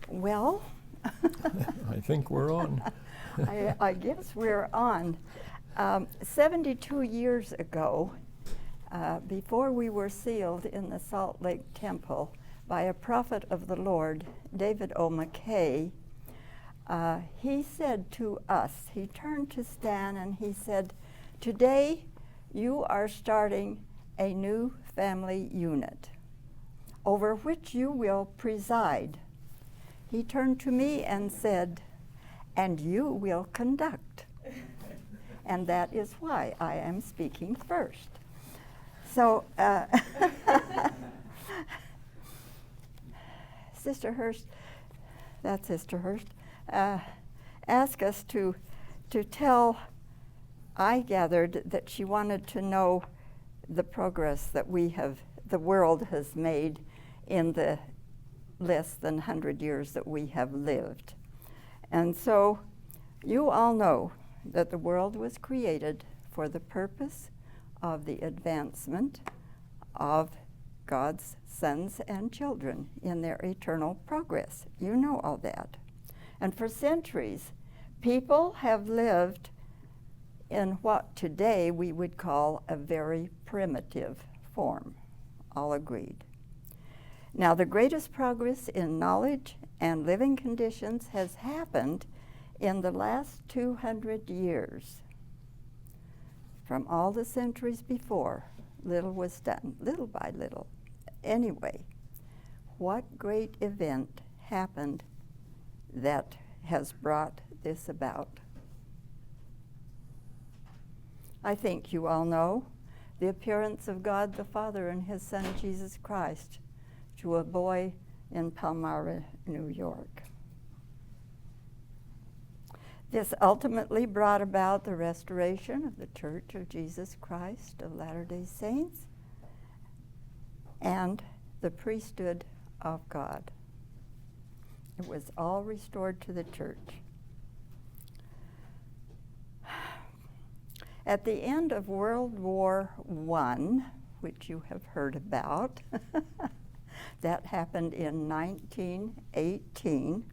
Well, I think we're on. I guess we're on. 72 years ago, before we were sealed in the Salt Lake Temple by a prophet of the Lord, David O. McKay, he said to us, he turned to Stan and he said, "Today you are starting a new family unit over which you will preside." He turned to me and said, "And you will conduct." And that is why I am speaking first. So, Sister Hurst, that's Sister Hurst, asked us to tell, I gathered that she wanted to know the progress that the world has made in the less than 100 years that we have lived. And so you all know that the world was created for the purpose of the advancement of God's sons and children in their eternal progress. You know all that. And for centuries, people have lived in what today we would call a very primitive form. All agreed. Now, the greatest progress in knowledge and living conditions has happened in the last 200 years. From all the centuries before, little was done, little by little. Anyway, what great event happened that has brought this about? I think you all know the appearance of God the Father and his Son Jesus Christ to a boy in Palmyra, New York. This ultimately brought about the restoration of the Church of Jesus Christ of Latter-day Saints and the priesthood of God. It was all restored to the church. At the end of World War I, which you have heard about, that happened in 1918,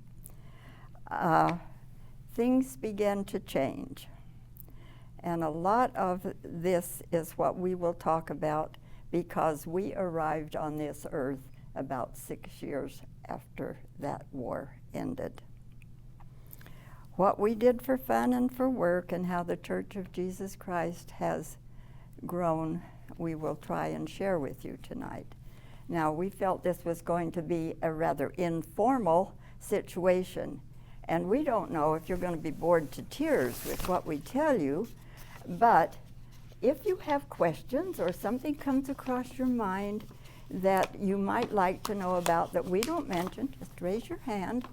things began to change. And a lot of this is what we will talk about because we arrived on this earth about 6 years after that war ended. What we did for fun and for work and how the Church of Jesus Christ has grown, we will try and share with you tonight. Now, we felt this was going to be a rather informal situation, and we don't know if you're going to be bored to tears with what we tell you, but if you have questions or something comes across your mind that you might like to know about that we don't mention, just raise your hand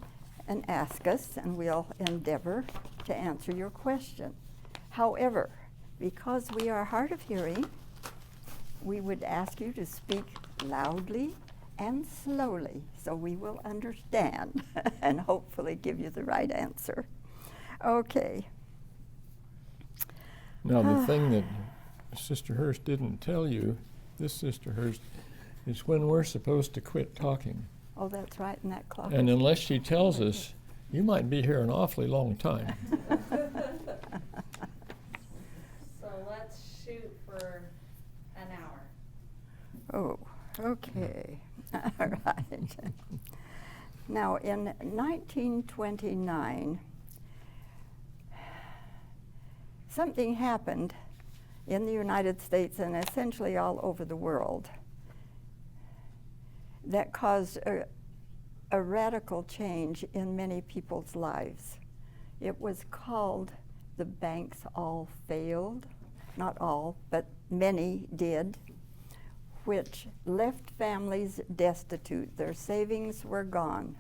and ask us, and we'll endeavor to answer your question. However, because we are hard of hearing, we would ask you to speak loudly and slowly so we will understand and hopefully give you the right answer. Okay. Now, the thing that Sister Hurst didn't tell you, this Sister Hurst, is when we're supposed to quit talking. Oh, that's right, in that clock. And unless she tells us, you might be here an awfully long time. So let's shoot for an hour. Oh, okay. All right. Now, in 1929, something happened in the United States and essentially all over the world that caused a radical change in many people's lives. It was called the banks all failed. Not all, but many did, which left families destitute. Their savings were gone.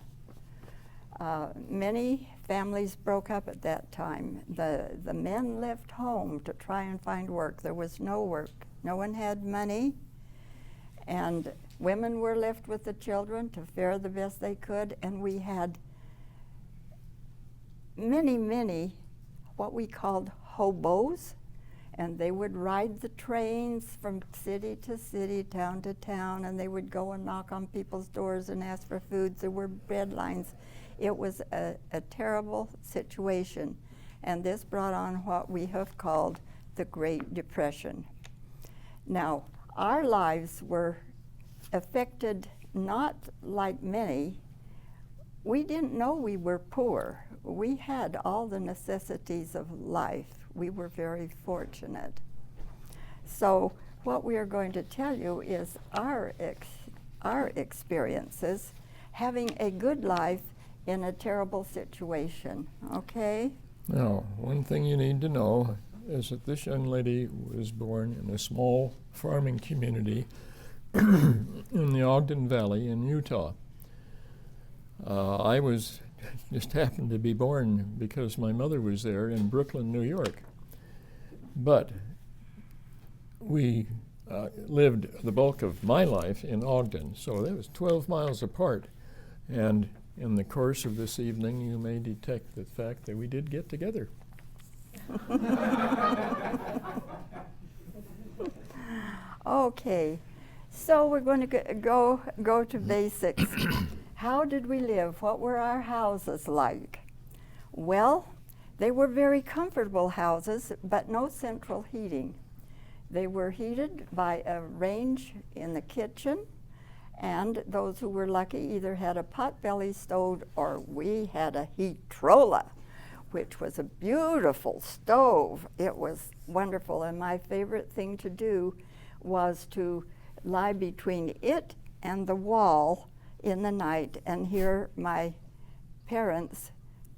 Many families broke up at that time. The men left home to try and find work. There was no work. No one had money. And women were left with the children to fare the best they could. And we had many, many what we called hobos. And they would ride the trains from city to city, town to town, and they would go and knock on people's doors and ask for food. There were bread lines. It was a terrible situation. And this brought on what we have called the Great Depression. Now, our lives were affected not like many. We didn't know we were poor. We had all the necessities of life. We were very fortunate. So what we are going to tell you is our experiences having a good life in a terrible situation, okay? Now, one thing you need to know is that this young lady was born in a small farming community in the Ogden Valley in Utah. I just happened to be born because my mother was there in Brooklyn, New York. But we lived the bulk of my life in Ogden, so that was 12 miles apart. And in the course of this evening, you may detect the fact that we did get together. Okay, so we're going to go to basics. How did we live? What were our houses like? Well, they were very comfortable houses, but no central heating. They were heated by a range in the kitchen, and those who were lucky either had a potbelly stove or we had a heatrola, which was a beautiful stove. It was wonderful, and my favorite thing to do was to lie between it and the wall in the night and hear my parents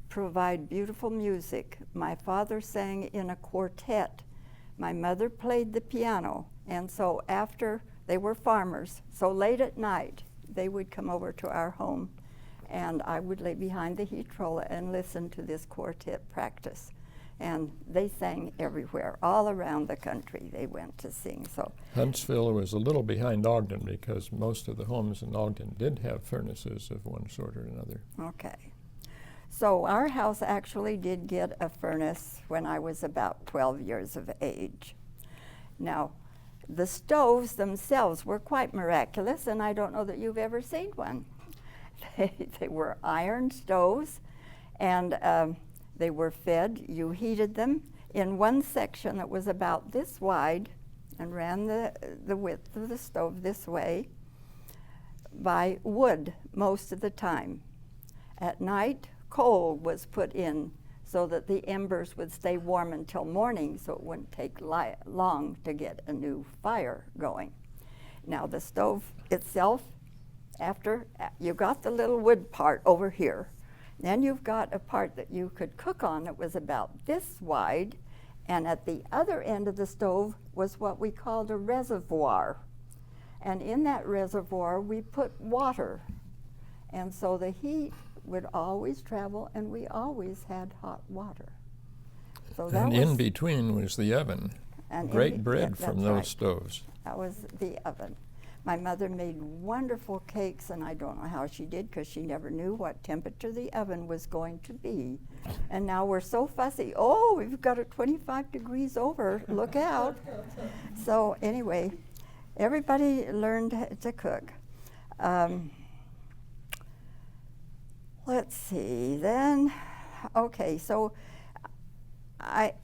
provide beautiful music. My father sang in a quartet. My mother played the piano, and so after, they were farmers, so late at night they would come over to our home, and I would lay behind the heatrola and listen to this quartet practice. And they sang everywhere, all around the country they went to sing. So Huntsville was a little behind Ogden because most of the homes in Ogden did have furnaces of one sort or another. okay. So our house actually did get a furnace when I was about 12 years of age. Now, the stoves themselves were quite miraculous, and I don't know that you've ever seen one. They were iron stoves, and they were fed. You heated them in one section that was about this wide and ran the width of the stove this way by wood most of the time. At night, coal was put in so that the embers would stay warm until morning, so it wouldn't take long to get a new fire going. Now the stove itself, after you got the little wood part over here, then you've got a part that you could cook on that was about this wide, and at the other end of the stove was what we called a reservoir. And in that reservoir we put water, and so the heat would always travel, and we always had hot water. So that And was, in between was the oven. and in Great be- bread yeah, from that's those right. stoves. That was the oven. My mother made wonderful cakes, and I don't know how she did because she never knew what temperature the oven was going to be. And now we're so fussy. Oh, we've got it 25 degrees over. Look out. So anyway, everybody learned to cook. Let's see then. Okay, so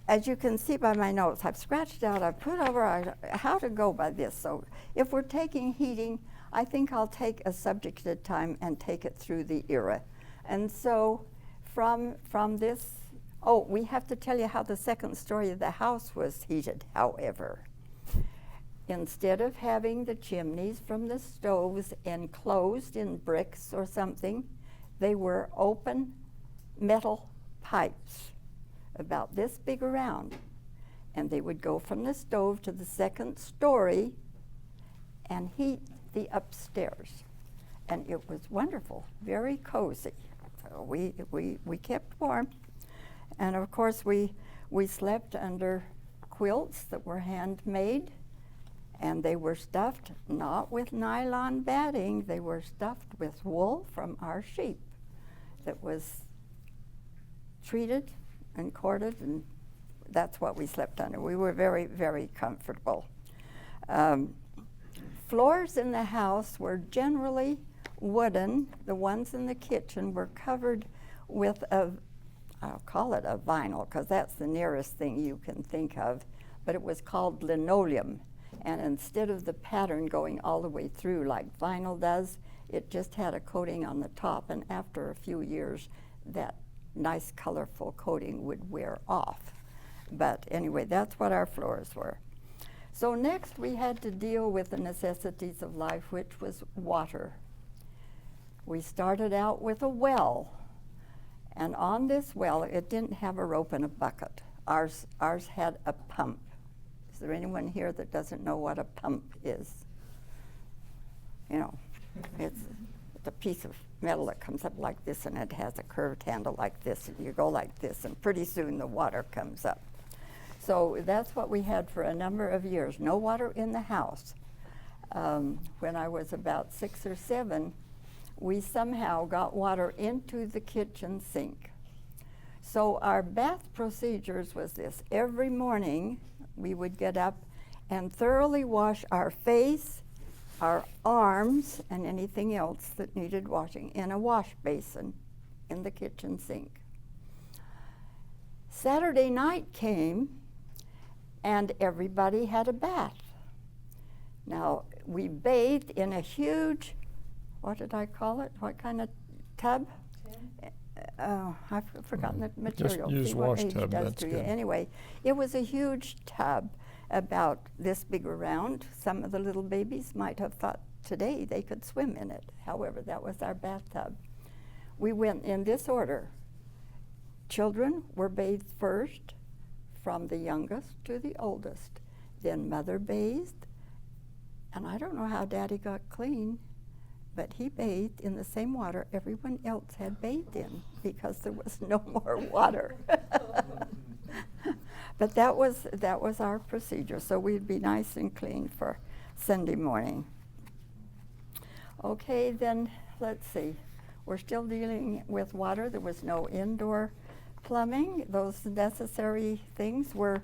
as you can see by my notes, I've scratched out, I've put over how to go by this. So if we're taking heating, I think I'll take a subject at a time and take it through the era. And so from this, oh, we have to tell you how the second story of the house was heated, however. Instead of having the chimneys from the stoves enclosed in bricks or something, they were open metal pipes about this big around, and they would go from the stove to the second story and heat the upstairs. And it was wonderful, very cozy. So we kept warm. And of course we slept under quilts that were handmade, and they were stuffed not with nylon batting, they were stuffed with wool from our sheep that was treated and corded and that's what we slept under. We were very, very comfortable. Floors in the house were generally wooden. The ones in the kitchen were covered with I'll call it a vinyl, because that's the nearest thing you can think of, but it was called linoleum. And instead of the pattern going all the way through like vinyl does, it just had a coating on the top, and after a few years, that nice colorful coating would wear off. But anyway, that's what our floors were. So next we had to deal with the necessities of life, which was water. We started out with a well, and on this well, it didn't have a rope and a bucket. Ours had a pump. Is there anyone here that doesn't know what a pump is? You know, it's a piece of metal that comes up like this, and it has a curved handle like this, and you go like this, and pretty soon the water comes up. So that's what we had for a number of years. No water in the house. When I was about 6 or 7, we somehow got water into the kitchen sink. So our bath procedures was this. Every morning we would get up and thoroughly wash our face, our arms, and anything else that needed washing in a wash basin in the kitchen sink. Saturday night came, and everybody had a bath. Now, we bathed in a huge, what did I call it? What kind of tub? I've forgotten the material. Just use See what wash age tub, does that's to you. good. Anyway, it was a huge tub, about this big around. Some of the little babies might have thought today they could swim in it. However, that was our bathtub. We went in this order. Children were bathed first, from the youngest to the oldest. Then Mother bathed, and I don't know how Daddy got clean, but he bathed in the same water everyone else had bathed in, because there was no more water. But that was our procedure, so we'd be nice and clean for Sunday morning. Okay, then let's see. We're still dealing with water. There was no indoor plumbing. Those necessary things were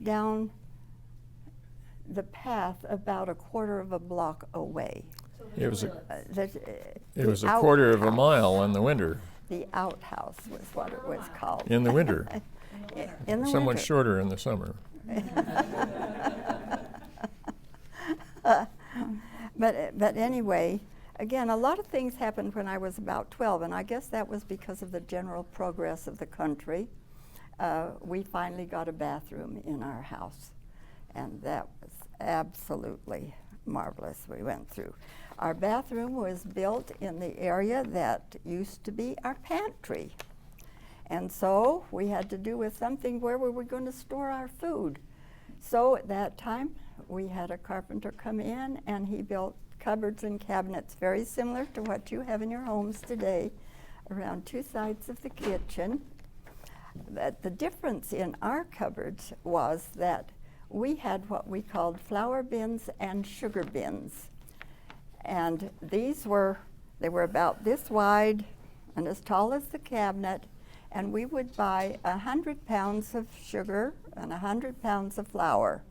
down the path about a quarter of a block away. So It was a- The It was a quarter of a mile in the winter. The outhouse was what it was called. In the winter. In the Somewhat winter. shorter in the summer. But anyway, again, a lot of things happened when I was about 12, and I guess that was because of the general progress of the country. We finally got a bathroom in our house, and that was absolutely marvelous. We went through. Our bathroom was built in the area that used to be our pantry. And so we had to do with something where we were going to store our food. So at that time, we had a carpenter come in, and he built cupboards and cabinets very similar to what you have in your homes today, around 2 sides of the kitchen. But the difference in our cupboards was that we had what we called flour bins and sugar bins. And they were about this wide and as tall as the cabinet, and we would buy 100 pounds of sugar and 100 pounds of flour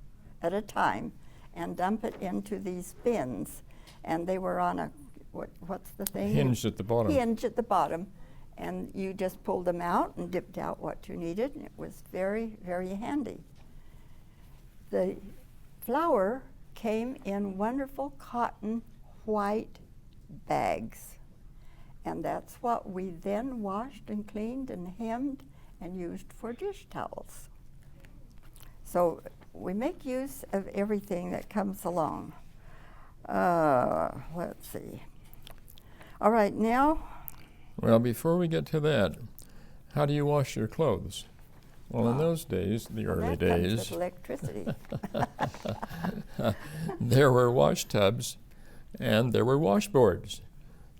at a time and dump it into these bins. And they were on a, what's the thing? Hinged at the bottom. Hinge at the bottom. And you just pulled them out and dipped out what you needed, and it was very, very handy. The flour came in wonderful cotton white bags. And that's what we then washed and cleaned and hemmed and used for dish towels. So we make use of everything that comes along. Let's see. All right, now. Well, before we get to that, how do you wash your clothes? Well, in those days, the early that comes days, with electricity. there were wash tubs and there were washboards.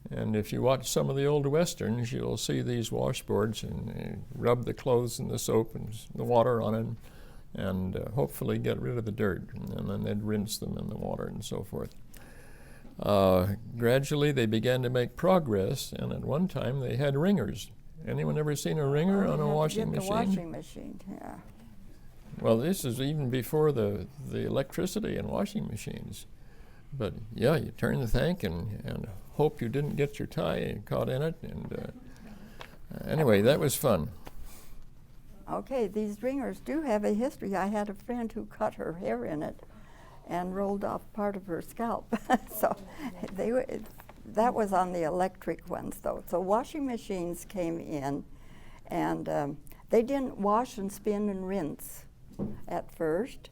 And if you watch some of the old westerns, you'll see these washboards, and rub the clothes in the soap and the water on it, and hopefully get rid of the dirt. And then they'd rinse them in the water and so forth. Gradually, they began to make progress, and at one time they had wringers. Anyone ever seen a wringer on a washing The machine? washing machine, yeah. Well, this is even before the electricity and washing machines. But yeah, you turn the tank and hope you didn't get your tie caught in it. And anyway, that was fun. Okay, these ringers do have a history. I had a friend who cut her hair in it and rolled off part of her scalp. So that was on the electric ones, though. So washing machines came in, and they didn't wash and spin and rinse at first.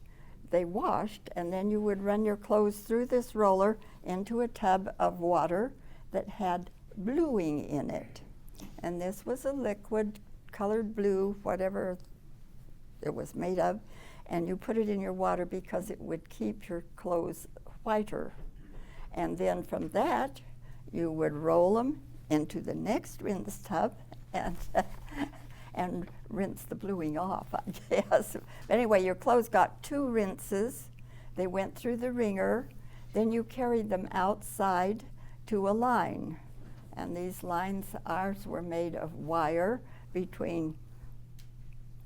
They washed, and then you would run your clothes through this roller into a tub of water that had bluing in it. And this was a liquid colored blue, whatever it was made of, and you put it in your water because it would keep your clothes whiter. And then from that, you would roll them into the next rinse tub and rinse the bluing off, I guess. Anyway, your clothes got 2 rinses. They went through the wringer. Then you carried them outside to a line. And these lines, ours were made of wire between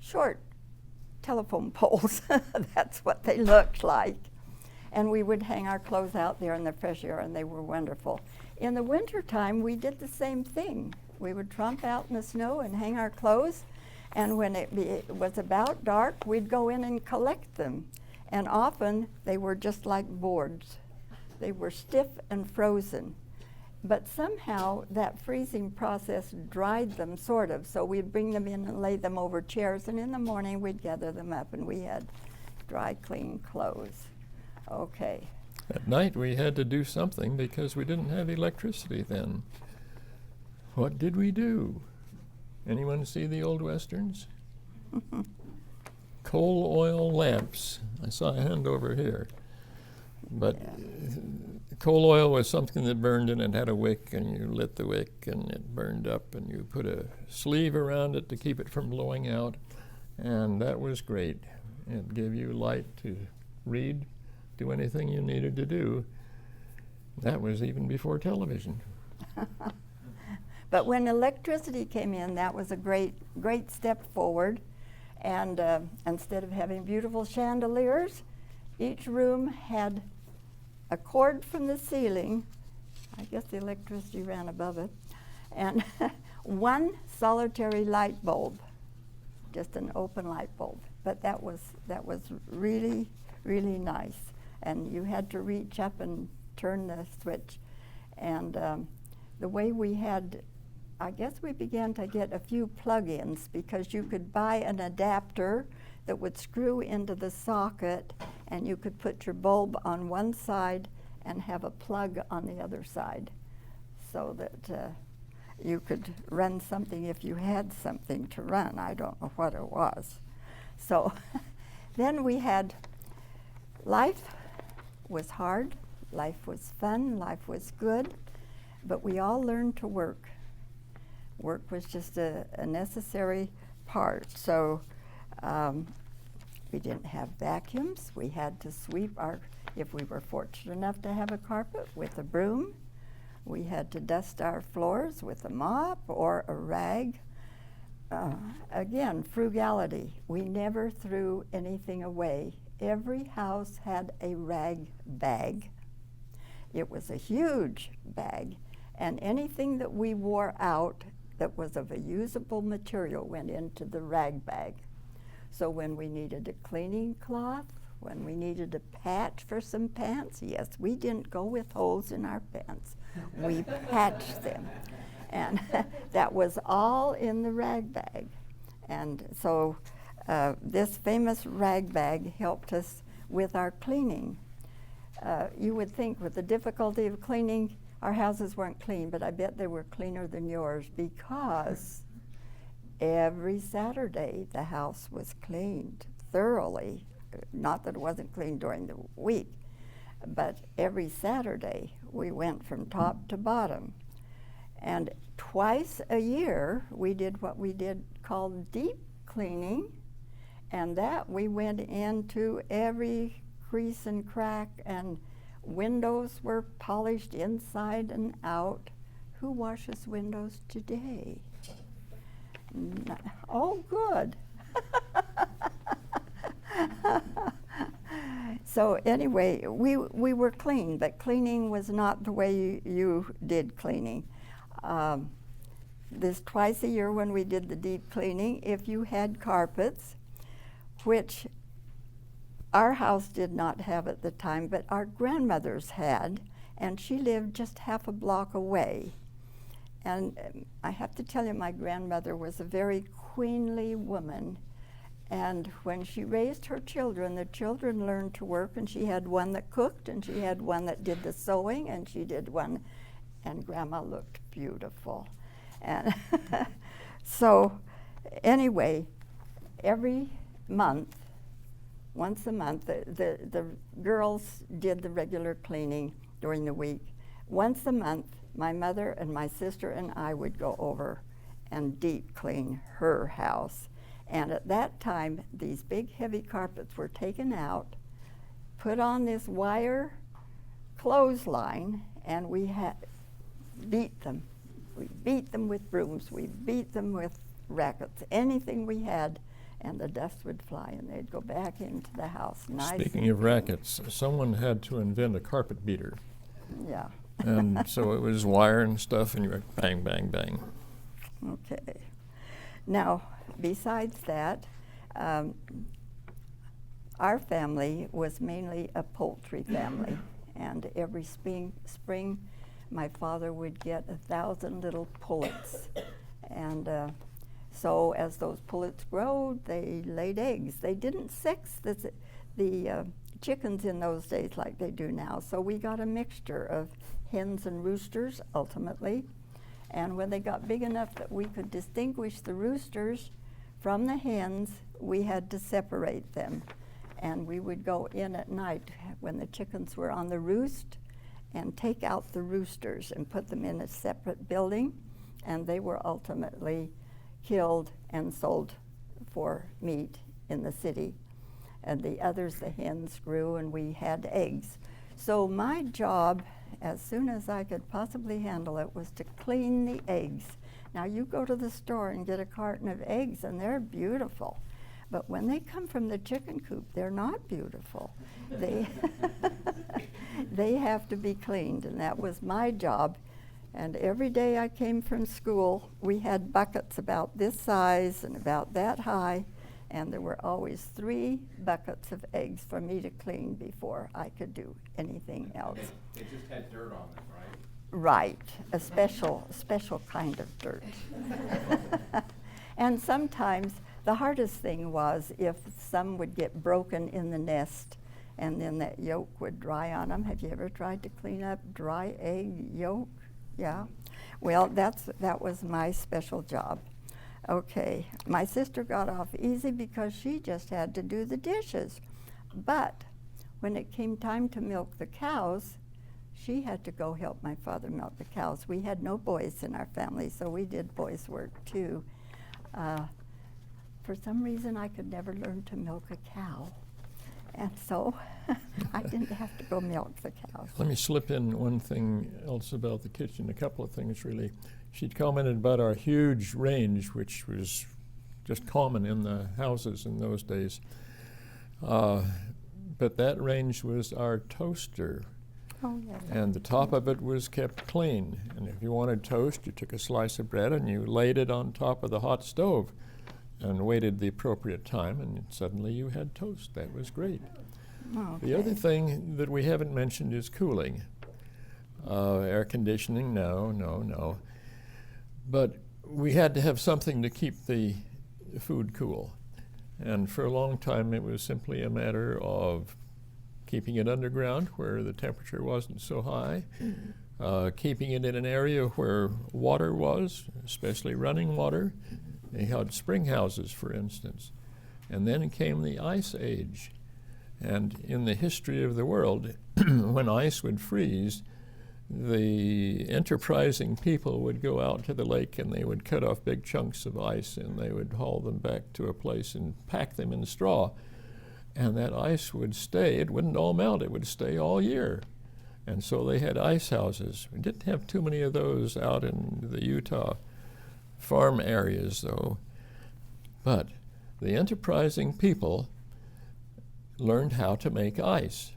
short telephone poles. That's what they looked like. And we would hang our clothes out there in the fresh air, and they were wonderful. In the wintertime, we did the same thing. We would tromp out in the snow and hang our clothes, and when it was about dark, we'd go in and collect them. And often, they were just like boards. They were stiff and frozen. But somehow, that freezing process dried them, sort of. So we'd bring them in and lay them over chairs, and in the morning, we'd gather them up, and we had dry, clean clothes. Okay. At night, we had to do something because we didn't have electricity then. What did we do? Anyone see the old westerns? Coal oil lamps. I saw a hand over here. But coal oil was something that burned, and it had a wick, and you lit the wick and it burned up, and you put a sleeve around it to keep it from blowing out, and that was great. It gave you light to read, do anything you needed to do. That was even before television. But when electricity came in, that was a great step forward. And instead of having beautiful chandeliers, each room had a cord from the ceiling. I guess the electricity ran above it. And one solitary light bulb, just an open light bulb. But that was really, really nice. And you had to reach up and turn the switch. And the way we had, I guess we began to get a few plug-ins, because you could buy an adapter that would screw into the socket, and you could put your bulb on one side and have a plug on the other side, so that you could run something if you had something to run. I don't know what it was. So then we had, life was hard, life was fun, life was good, but we all learned to work. Work was just a necessary part. So we didn't have vacuums. We had to sweep if we were fortunate enough to have a carpet, with a broom. We had to dust our floors with a mop or a rag. Again, frugality. We never threw anything away. Every house had a rag bag. It was a huge bag, and anything that we wore out that was of a usable material went into the rag bag. So when we needed a cleaning cloth, when we needed a patch for some pants, yes, we didn't go with holes in our pants. We patched them. And that was all in the rag bag. And so this famous rag bag helped us with our cleaning. You would think with the difficulty of cleaning, our houses weren't clean, but I bet they were cleaner than yours, because every Saturday the house was cleaned thoroughly. Not that it wasn't clean during the week, but every Saturday we went from top to bottom. And twice a year we did what we did called deep cleaning, and that we went into every crease and crack, and windows were polished inside and out. Who washes windows today? Oh, good. So anyway, we were clean, but cleaning was not the way you did cleaning. This twice a year when we did the deep cleaning, if you had carpets, which our house did not have at the time, but our grandmother's had, and she lived just half a block away. And I have to tell you, my grandmother was a very queenly woman. And when she raised her children, the children learned to work, and she had one that cooked, and she had one that did the sewing, and she did one, and Grandma looked beautiful. And so anyway, every month, once a month, the girls did the regular cleaning during the week. Once a month, my mother and my sister and I would go over and deep clean her house. And at that time, these big heavy carpets were taken out, put on this wire clothesline, and we had beat them. We beat them with brooms, we beat them with rackets, anything we had, and the dust would fly and they'd go back into the house. Nice. Speaking of rackets, someone had to invent a carpet beater. Yeah. And so it was wire and stuff, and you were bang, bang, bang. Okay. Now, besides that, our family was mainly a poultry family, and every spring my father would get 1,000 little pullets, and so as those pullets growed, they laid eggs. They didn't sex the chickens in those days like they do now, so we got a mixture of hens and roosters ultimately. And when they got big enough that we could distinguish the roosters from the hens, we had to separate them. And we would go in at night when the chickens were on the roost and take out the roosters and put them in a separate building. And they were ultimately killed and sold for meat in the city. And the others, the hens, grew and we had eggs. So my job, as soon as I could possibly handle it, was to clean the eggs. Now you go to the store and get a carton of eggs and they're beautiful. But when they come from the chicken coop, they're not beautiful. They have to be cleaned, and that was my job. And every day I came from school, we had buckets about this size and about that high, and there were always 3 buckets of eggs for me to clean before I could do anything else. They just had dirt on them, right? Right, a special kind of dirt. And sometimes the hardest thing was if some would get broken in the nest and then that yolk would dry on them. Have you ever tried to clean up dry egg yolk? Yeah. Well, that was my special job. Okay, my sister got off easy because she just had to do the dishes. But when it came time to milk the cows, she had to go help my father milk the cows. We had no boys in our family, so we did boys' work too. For some reason, I could never learn to milk a cow. And so I didn't have to go milk the cows. Let me slip in one thing else about the kitchen, a couple of things really. She'd commented about our huge range, which was just common in the houses in those days. But that range was our toaster. Oh, yes. And the top of it was kept clean. And if you wanted toast, you took a slice of bread and you laid it on top of the hot stove and waited the appropriate time, and suddenly you had toast. That was great. Okay. The other thing that we haven't mentioned is cooling. Air conditioning, no. But we had to have something to keep the food cool. And for a long time, it was simply a matter of keeping it underground where the temperature wasn't so high, keeping it in an area where water was, especially running water. They had spring houses, for instance. And then came the Ice Age. And in the history of the world, when ice would freeze, the enterprising people would go out to the lake and they would cut off big chunks of ice and they would haul them back to a place and pack them in straw. And that ice would stay. It wouldn't all melt. It would stay all year. And so they had ice houses. We didn't have too many of those out in the Utah farm areas, though. But the enterprising people learned how to make ice.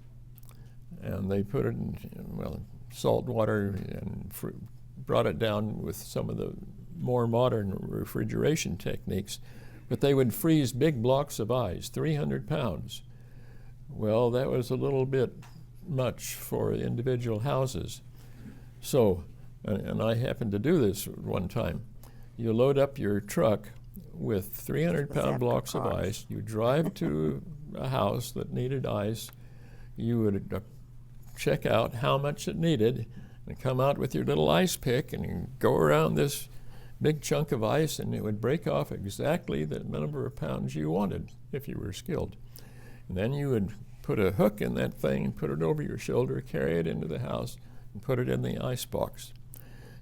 And they put it in, well, salt water and brought it down with some of the more modern refrigeration techniques. But they would freeze big blocks of ice, 300 pounds. Well, that was a little bit much for individual houses. So, and I happened to do this one time. You load up your truck with 300-pound blocks of ice. You drive to a house that needed ice. You would check out how much it needed and come out with your little ice pick and you go around this big chunk of ice, and it would break off exactly the number of pounds you wanted if you were skilled. And then you would put a hook in that thing and put it over your shoulder, carry it into the house, and put it in the ice box.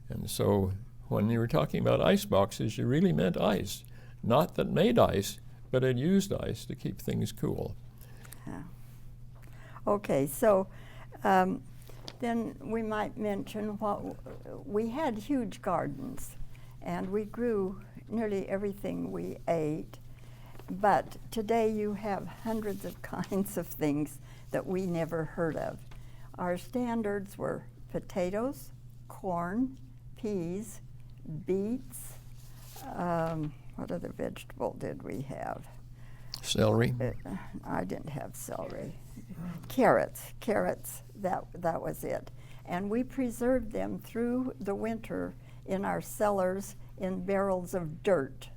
And so when you were talking about ice boxes, you really meant ice. Not that made ice, but it used ice to keep things cool. Yeah. Okay, so then we might mention what we had huge gardens, and we grew nearly everything we ate. But today you have hundreds of kinds of things that we never heard of. Our standards were potatoes, corn, peas, beets. What other vegetable did we have? Celery? I didn't have celery. Carrots, that was it. And we preserved them through the winter in our cellars in barrels of dirt.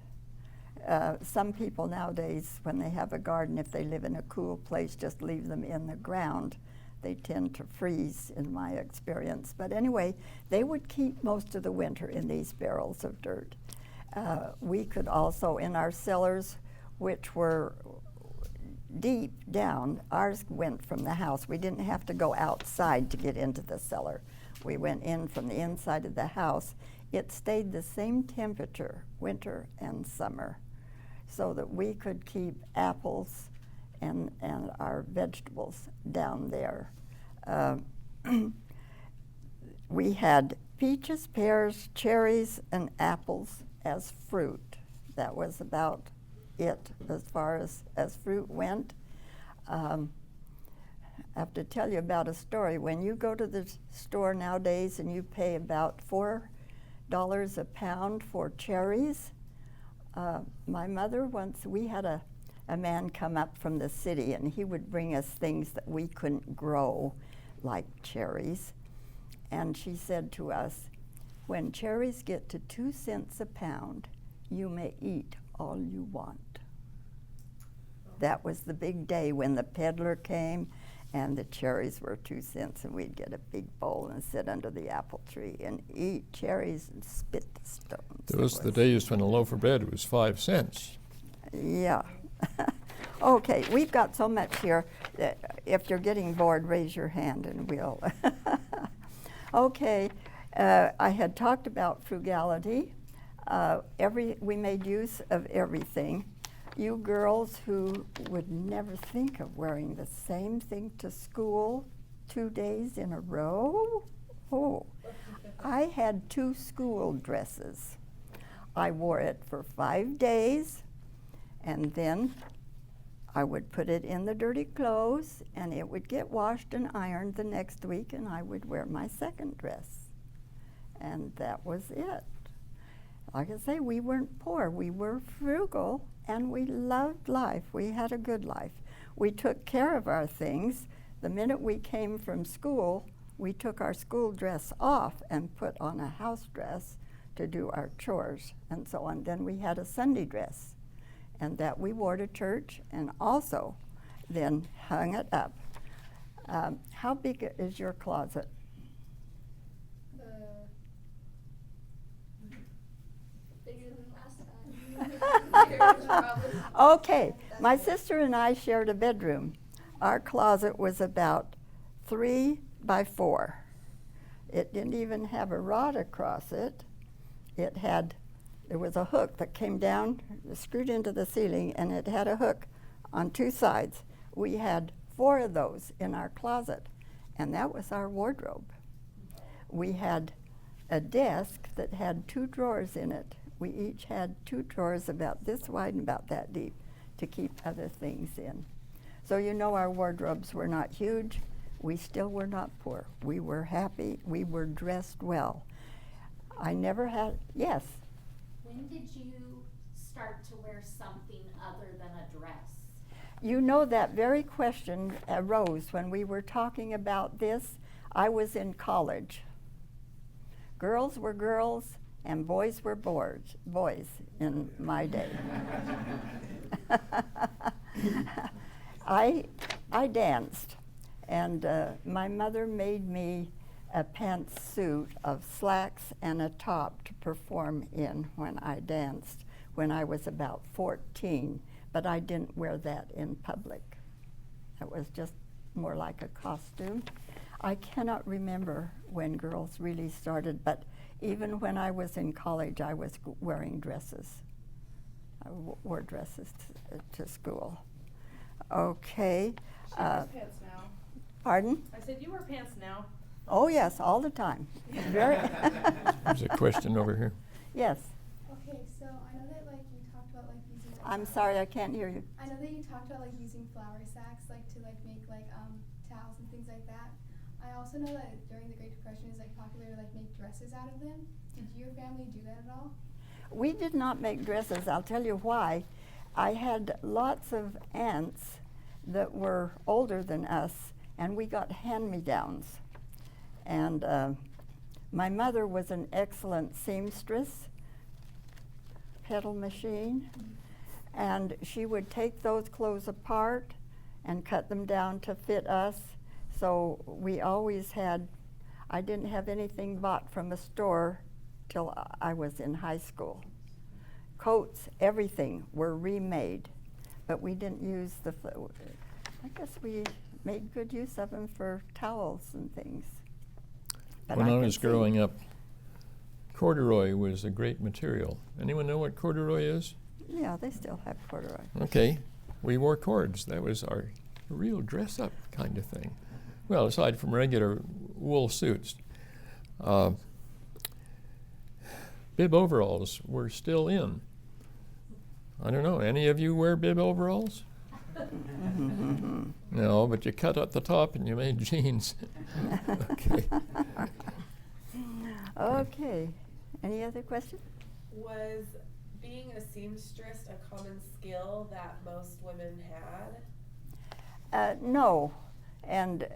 Some people nowadays, when they have a garden, if they live in a cool place, just leave them in the ground. They tend to freeze, in my experience. But anyway, they would keep most of the winter in these barrels of dirt. We could also, in our cellars, which were deep down, ours went from the house. We didn't have to go outside to get into the cellar. We went in from the inside of the house. It stayed the same temperature, winter and summer, so that we could keep apples and our vegetables down there. We had peaches, pears, cherries, and apples as fruit. That was about it as far as fruit went. I have to tell you about a story. When you go to the store nowadays and you pay about $4 a pound for cherries, my mother once, we had a man come up from the city, and he would bring us things that we couldn't grow, like cherries. And she said to us, when cherries get to 2 cents a pound, you may eat all you want. That was the big day when the peddler came and the cherries were 2 cents, and we'd get a big bowl and sit under the apple tree and eat cherries and spit the stones. Those were the days when a loaf of bread was 5 cents. Yeah. Okay, we've got so much here that if you're getting bored, raise your hand and we'll. Okay, I had talked about frugality. We made use of everything. You girls who would never think of wearing the same thing to school 2 days in a row? Oh, I had 2 school dresses. I wore it for 5 days, and then I would put it in the dirty clothes, and it would get washed and ironed the next week, and I would wear my second dress. And that was it. Like I say, we weren't poor. We were frugal, and we loved life. We had a good life. We took care of our things. The minute we came from school, we took our school dress off and put on a house dress to do our chores and so on. Then we had a Sunday dress, and that we wore to church, and also then hung it up. How big is your closet? Bigger than last time. Okay, my sister and I shared a bedroom. Our closet was about 3 by 4. It didn't even have a rod across it. There was a hook that came down, screwed into the ceiling, and it had a hook on 2 sides. We had 4 of those in our closet, and that was our wardrobe. We had a desk that had 2 drawers in it. We each had 2 drawers about this wide and about that deep to keep other things in. So you know our wardrobes were not huge. We still were not poor. We were happy. We were dressed well. I never had, yes. When did you start to wear something other than a dress? You know, that very question arose when we were talking about this. I was in college. Girls were girls and boys were boys in my day. I danced, and my mother made me a pantsuit of slacks and a top to perform in when I danced when I was about 14, but I didn't wear that in public. It was just more like a costume. I cannot remember when girls really started, but even when I was in college, I was wearing dresses. I wore dresses to school. Okay. She wears pants now. Pardon? I said, you wear pants now. Oh, yes, all the time. Very. There's a question over here. Yes. Okay, so I know that like you talked about like using. Like, I'm sorry, I can't hear you. I know that you talked about like using flour sacks like to like make like towels and things like that. I also know that during the Great Depression it was like popular to like make dresses out of them. Did your family do that at all? We did not make dresses. I'll tell you why. I had lots of aunts that were older than us, and we got hand-me-downs. And my mother was an excellent seamstress, pedal machine, and she would take those clothes apart and cut them down to fit us. So we always had, I didn't have anything bought from a store till I was in high school. Coats, everything were remade, but we didn't use I guess we made good use of them for towels and things. But When I can was see- growing up, corduroy was a great material. Anyone know what corduroy is? Yeah, they still have corduroy. Okay, we wore cords. That was our real dress-up kind of thing. Well, aside from regular wool suits. Bib overalls were still in. I don't know, any of you wear bib overalls? No, but you cut at the top and you made jeans. Okay. Okay. Any other questions? Was being a seamstress a common skill that most women had? No, and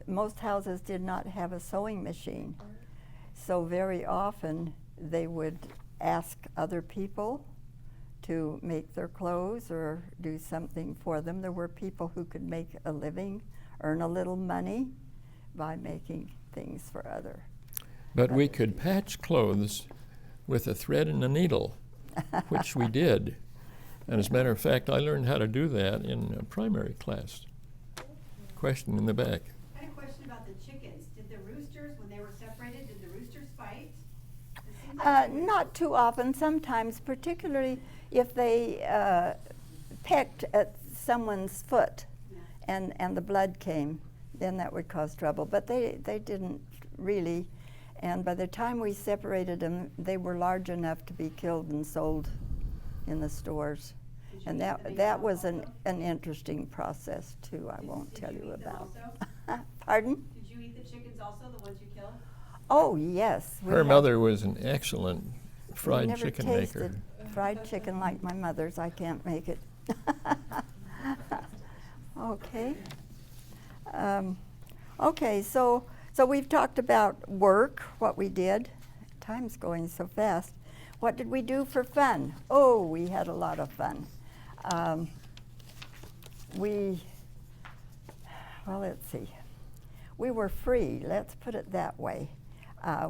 most houses did not have a sewing machine. So very often they would ask other people to make their clothes or do something for them. There were people who could make a living, earn a little money by making things for other. But we could patch clothes with a thread and a needle, which we did. And as a matter of fact, I learned how to do that in a primary class. Question in the back. I had a question about the chickens. Did the roosters, when they were separated, did the roosters fight? It seems like Not too often. Sometimes, particularly if they pecked at someone's foot and the blood came, then that would cause trouble. But they didn't really. And by the time we separated them, they were large enough to be killed and sold in the stores. Did you And eat the big that ones was also? an interesting process too. I won't Did tell you you eat them about. also? Pardon? Did you eat the chickens also, the ones you killed? Oh yes. we Her had- mother was an excellent I fried never chicken tasted maker. fried chicken like my mother's. I can't make it. Okay. Okay, so we've talked about work, what we did. Time's going so fast. What did we do for fun? Oh, we had a lot of fun. Well, let's see. We were free, let's put it that way.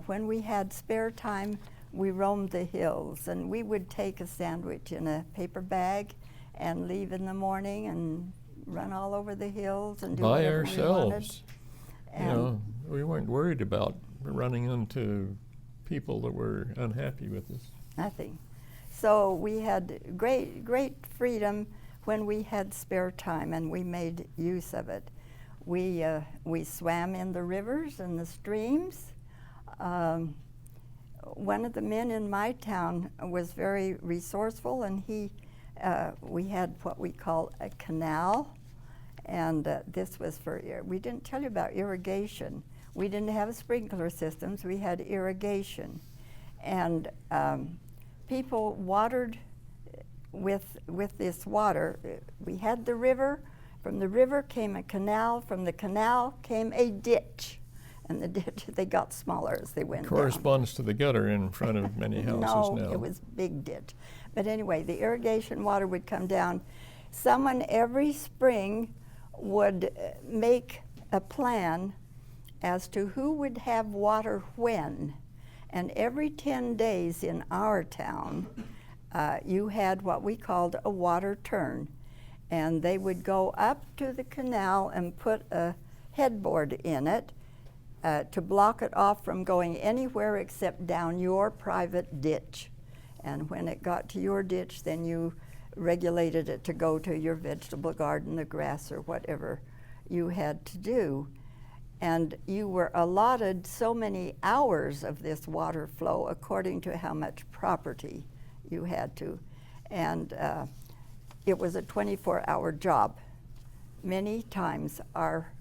When we had spare time, we roamed the hills, and we would take a sandwich in a paper bag and leave in the morning and run all over the hills and do By whatever we wanted. ourselves. You And know, we weren't worried about running into people that were unhappy with us. nothing. So we had great freedom when we had spare time, and we made use of it. We swam in the rivers and the streams. One of the men in my town was very resourceful, and we had what we call a canal, And this was for, we didn't tell you about irrigation. We didn't have sprinkler systems, we had irrigation. And people watered with this water. We had the river. From the river came a canal. From the canal came a ditch. And the ditch, they got smaller as they went down. Corresponds to the gutter in front of many houses No, now. it was big ditch. But anyway, the irrigation water would come down. Someone every spring would make a plan as to who would have water when. And every 10 days in our town, you had what we called a water turn. And they would go up to the canal and put a headboard in it to block it off from going anywhere except down your private ditch. And when it got to your ditch, then you regulated it to go to your vegetable garden, the grass, or whatever you had to do. And you were allotted so many hours of this water flow according to how much property you had to. And it was a 24-hour job. Many times our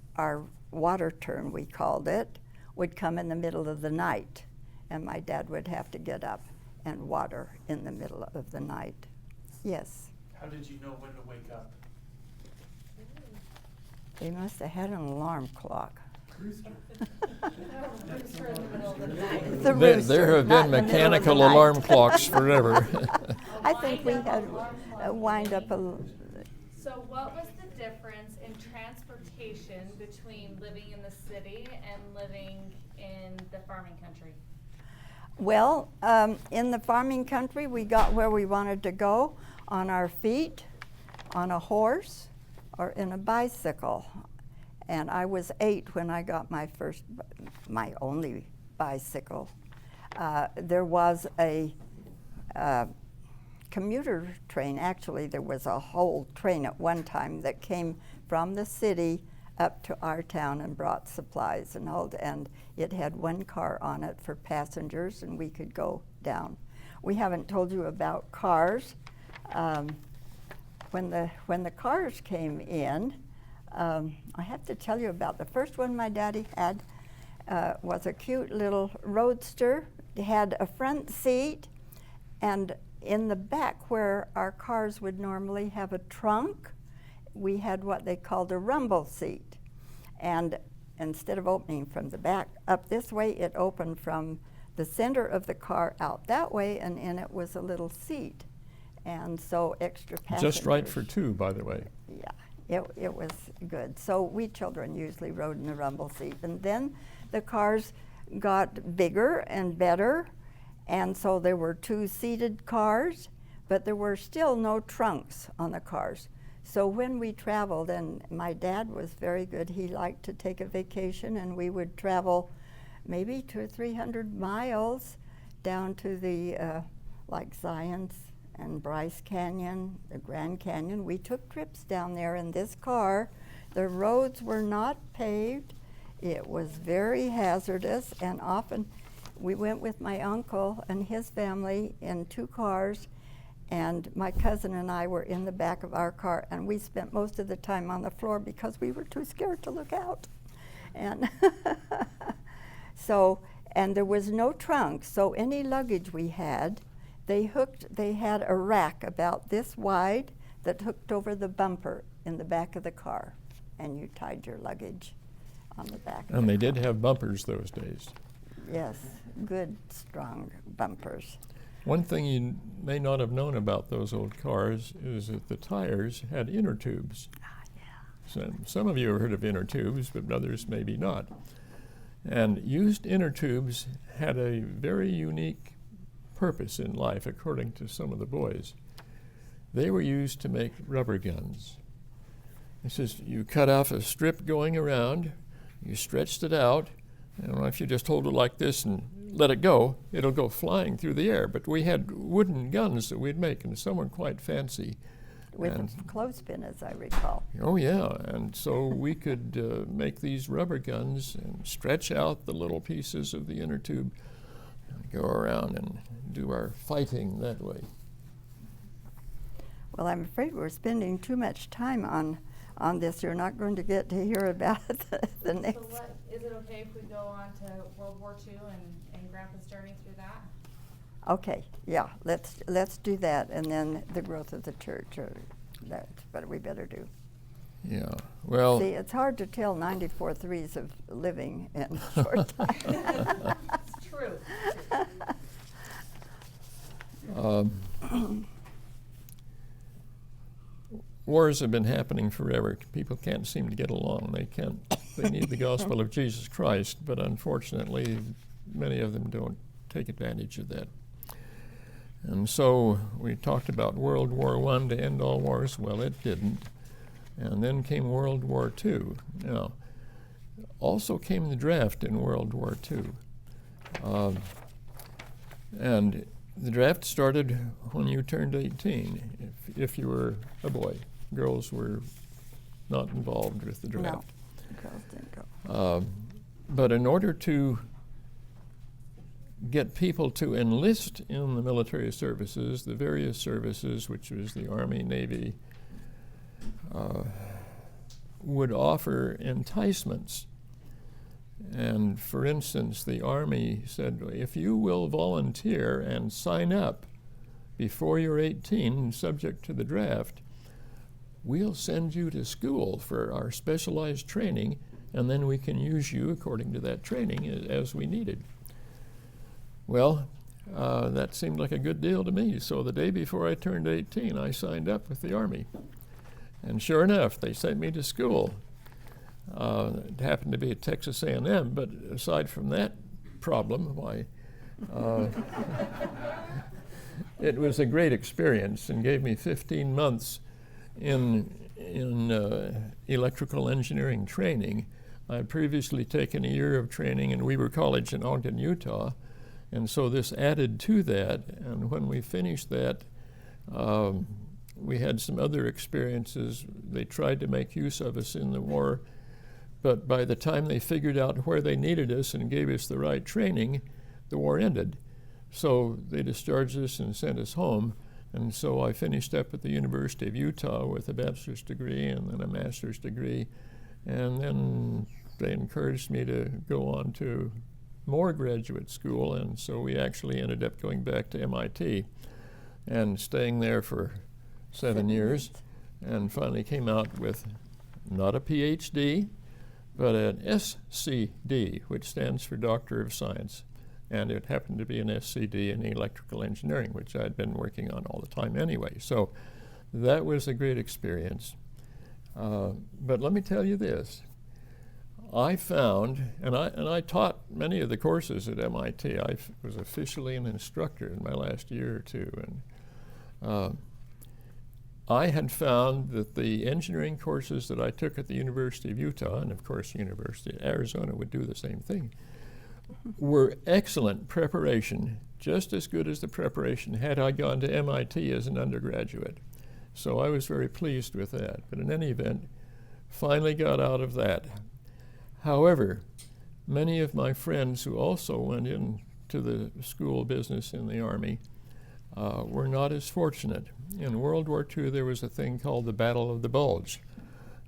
water turn, we called it, would come in the middle of the night, and my dad would have to get up and water in the middle of the night. Yes. How did you know when to wake up? They must have had an alarm clock. Rooster. Rooster in the middle of the night. The There rooster, have not been in the middle of the mechanical night. alarm clocks forever. I think we had wind up So what was the difference in transportation between living in the city and living in the farming country? Well, in the farming country, we got where we wanted to go on our feet, on a horse, or in a bicycle. And I was 8 when I got my only bicycle. There was a commuter train. Actually, there was a whole train at one time that came from the city up to our town and brought supplies and all, and it had one car on it for passengers, and we could go down. We haven't told you about cars. When the cars came in, I have to tell you about the first one my daddy had. Was a cute little roadster. It had a front seat, and in the back where our cars would normally have a trunk, we had what they called a rumble seat. And instead of opening from the back up this way, it opened from the center of the car out that way, and in it was a little seat. And so extra passengers. Just right for 2, by the way. Yeah, it was good. So we children usually rode in the rumble seat. And then the cars got bigger and better, and so there were 2 seated cars, but there were still no trunks on the cars. So when we traveled, and my dad was very good, he liked to take a vacation, and we would travel maybe 200 or 300 miles down to the, like Zion's and Bryce Canyon, the Grand Canyon. We took trips down there in this car. The roads were not paved. It was very hazardous, and often we went with my uncle and his family in 2 cars, and my cousin and I were in the back of our car, and we spent most of the time on the floor because we were too scared to look out. And so, and there was no trunk, so any luggage we had, they had a rack about this wide that hooked over the bumper in the back of the car, and you tied your luggage on the back. And they did have bumpers those days. Yes, good, strong bumpers. One thing you may not have known about those old cars is that the tires had inner tubes. Ah, yeah. So some of you have heard of inner tubes, but others maybe not. And used inner tubes had a very unique purpose in life, according to some of the boys. They were used to make rubber guns. It says you cut off a strip going around, you stretched it out, and if you just hold it like this and let it go, it'll go flying through the air. But we had wooden guns that we'd make, and some were quite fancy. With And- a clothespin, as I recall. Oh yeah, and so we could make these rubber guns and stretch out the little pieces of the inner tube and go around and do our fighting that way. Well, I'm afraid we're spending too much time on this. You're not going to get to hear about the So next. what, is it okay if we go on to World War II and Grandpa's journey through that? Okay, yeah, let's do that, and then the growth of the church, or that's what we better do. Yeah. Well, See, it's hard to tell 94 threes of living in a short time. It's true. Wars have been happening forever. People can't seem to get along. They need the gospel of Jesus Christ, but unfortunately, many of them don't take advantage of that. And so we talked about World War I to end all wars. Well, it didn't. And then came World War II. Now, also came the draft in World War II. And the draft started when you turned 18, if you were a boy. Girls were not involved with the draft. No, girls didn't go. But in order to get people to enlist in the military services, the various services, which was the Army, Navy, would offer enticements. And for instance, the Army said, if you will volunteer and sign up before you're 18, subject to the draft, we'll send you to school for our specialized training, and then we can use you according to that training as we needed. Well, that seemed like a good deal to me. So the day before I turned 18, I signed up with the Army. And sure enough, they sent me to school. It happened to be at Texas A&M, but aside from that problem, why, it was a great experience and gave me 15 months in electrical engineering training. I had previously taken a year of training in Weber College in Ogden, Utah, and so this added to that. And when we finished that, we had some other experiences. They tried to make use of us in the war, but by the time they figured out where they needed us and gave us the right training, the war ended. So they discharged us and sent us home. And so I finished up at the University of Utah with a bachelor's degree and then a master's degree. And then they encouraged me to go on to more graduate school. And so we actually ended up going back to MIT and staying there for 7 years, and finally came out with not a PhD, but an SCD, which stands for Doctor of Science. And it happened to be an SCD in electrical engineering, which I'd been working on all the time anyway. So that was a great experience. But let me tell you this. I found, and I taught many of the courses at MIT. I was officially an instructor in my last year or two. And I had found that the engineering courses that I took at the University of Utah, and of course the University of Arizona would do the same thing, were excellent preparation, just as good as the preparation had I gone to MIT as an undergraduate. So I was very pleased with that. But in any event, finally got out of that. However, many of my friends who also went into the school business in the Army were not as fortunate. In World War II, there was a thing called the Battle of the Bulge,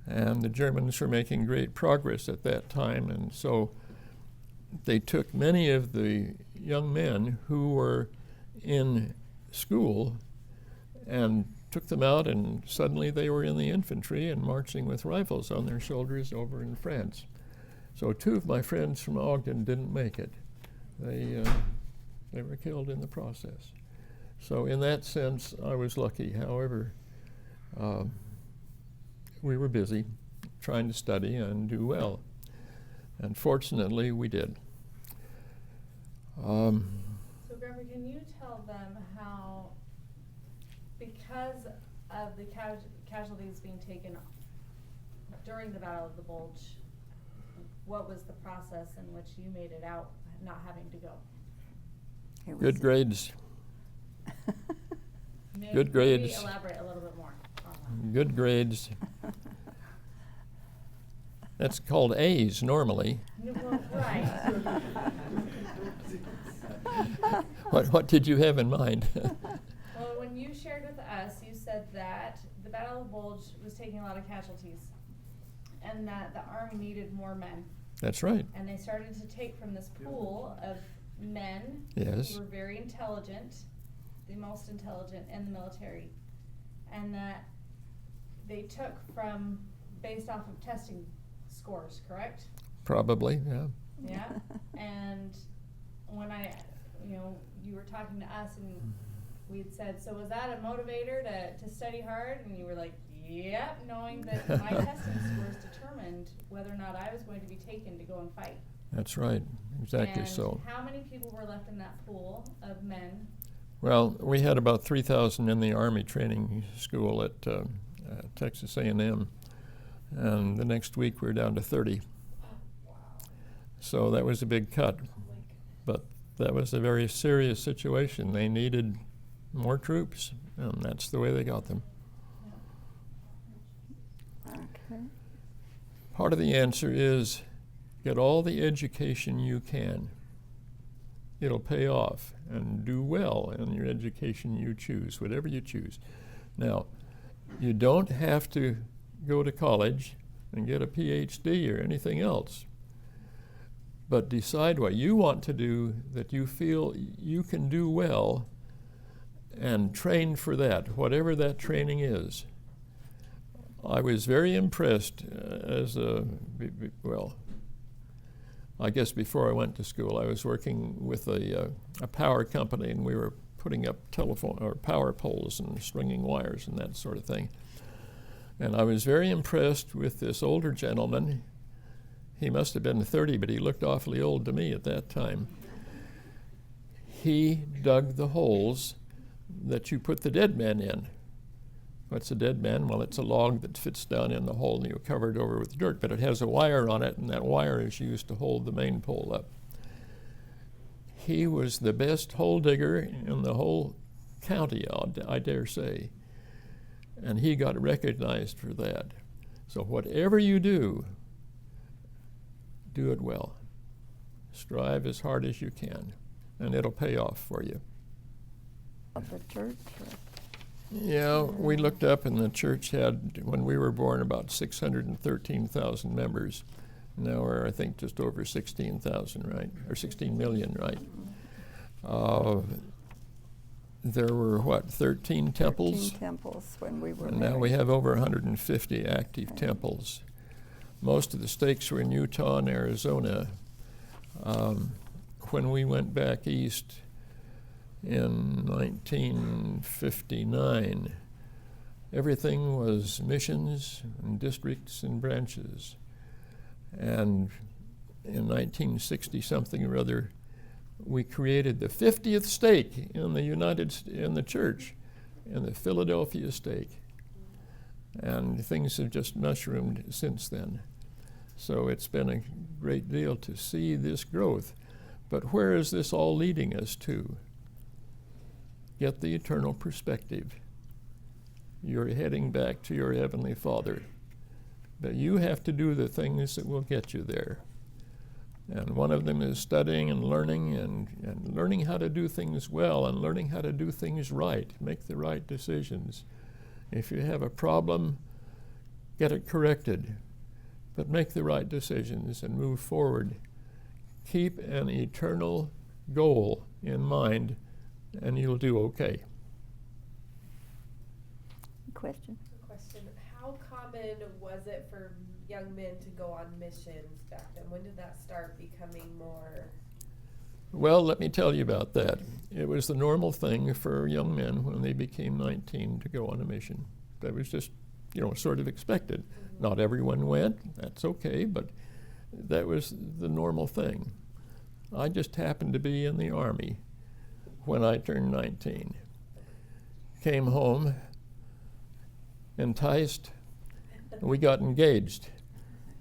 and the Germans were making great progress at that time, and so they took many of the young men who were in school and took them out, and suddenly they were in the infantry and marching with rifles on their shoulders over in France. So 2 of my friends from Ogden didn't make it. They were killed in the process. So in that sense, I was lucky. However, we were busy trying to study and do well. And fortunately, we did. So Grandpa, can you tell them how, because of the casualties being taken during the Battle of the Bulge, what was the process in which you made it out not having to go? Good grades. Good grades. Maybe elaborate a little bit more on that. Good grades. That's called A's normally. Well, right. What did you have in mind? Well, when you shared with us, you said that the Battle of the Bulge was taking a lot of casualties and that the Army needed more men. That's right. And they started to take from this pool of men Yes. who were very intelligent, the most intelligent in the military, and that they took from based off of testing scores, correct? Probably, yeah. Yeah. And when you were talking to us and we had said, so was that a motivator to study hard? And you were like, yep, knowing that my testing scores determined whether or not I was going to be taken to go and fight. That's right. Exactly And so. how many people were left in that pool of men? Well, we had about 3,000 in the Army training school at Texas A&M, and the next week we were down to 30. So that was a big cut, but that was a very serious situation. They needed more troops, and that's the way they got them. Okay. Part of the answer is get all the education you can. It'll pay off, and do well in your education you choose, whatever you choose. Now, you don't have to go to college and get a PhD or anything else, but decide what you want to do that you feel you can do well and train for that, whatever that training is. I was very impressed I guess before I went to school, I was working with a power company, and we were putting up telephone or power poles and stringing wires and that sort of thing. And I was very impressed with this older gentleman. He must have been 30, but he looked awfully old to me at that time. He dug the holes that you put the dead man in. What's a dead man? Well, it's a log that fits down in the hole and you cover it over with dirt, but it has a wire on it, and that wire is used to hold the main pole up. He was the best hole digger in the whole county, I dare say, and he got recognized for that. So whatever you do, do it well. Strive as hard as you can, and it'll pay off for you. Of the church. Yeah, we looked up, and the church had, when we were born, about 613,000 members. Now we're, I think, just over 16,000, right? Or 16 million, right? There were, 13 temples? 13 temples when we were And now we have over 150 active temples. Most of the stakes were in Utah and Arizona. When we went back east, in 1959, everything was missions and districts and branches. And in 1960-something or other, we created the 50th stake in the church, in the Philadelphia stake. And things have just mushroomed since then. So it's been a great deal to see this growth. But where is this all leading us to? Get the eternal perspective. You're heading back to your Heavenly Father. But you have to do the things that will get you there. And one of them is studying and learning learning how to do things well and learning how to do things right, make the right decisions. If you have a problem, get it corrected, but make the right decisions and move forward. Keep an eternal goal in mind, and you'll do okay. Question? How common was it for young men to go on missions back then? When did that start becoming more? Well, let me tell you about that. It was the normal thing for young men when they became 19 to go on a mission. That was just, sort of expected. Mm-hmm. Not everyone went, that's okay, but that was the normal thing. I just happened to be in the Army when I turned 19. Came home, enticed, and we got engaged.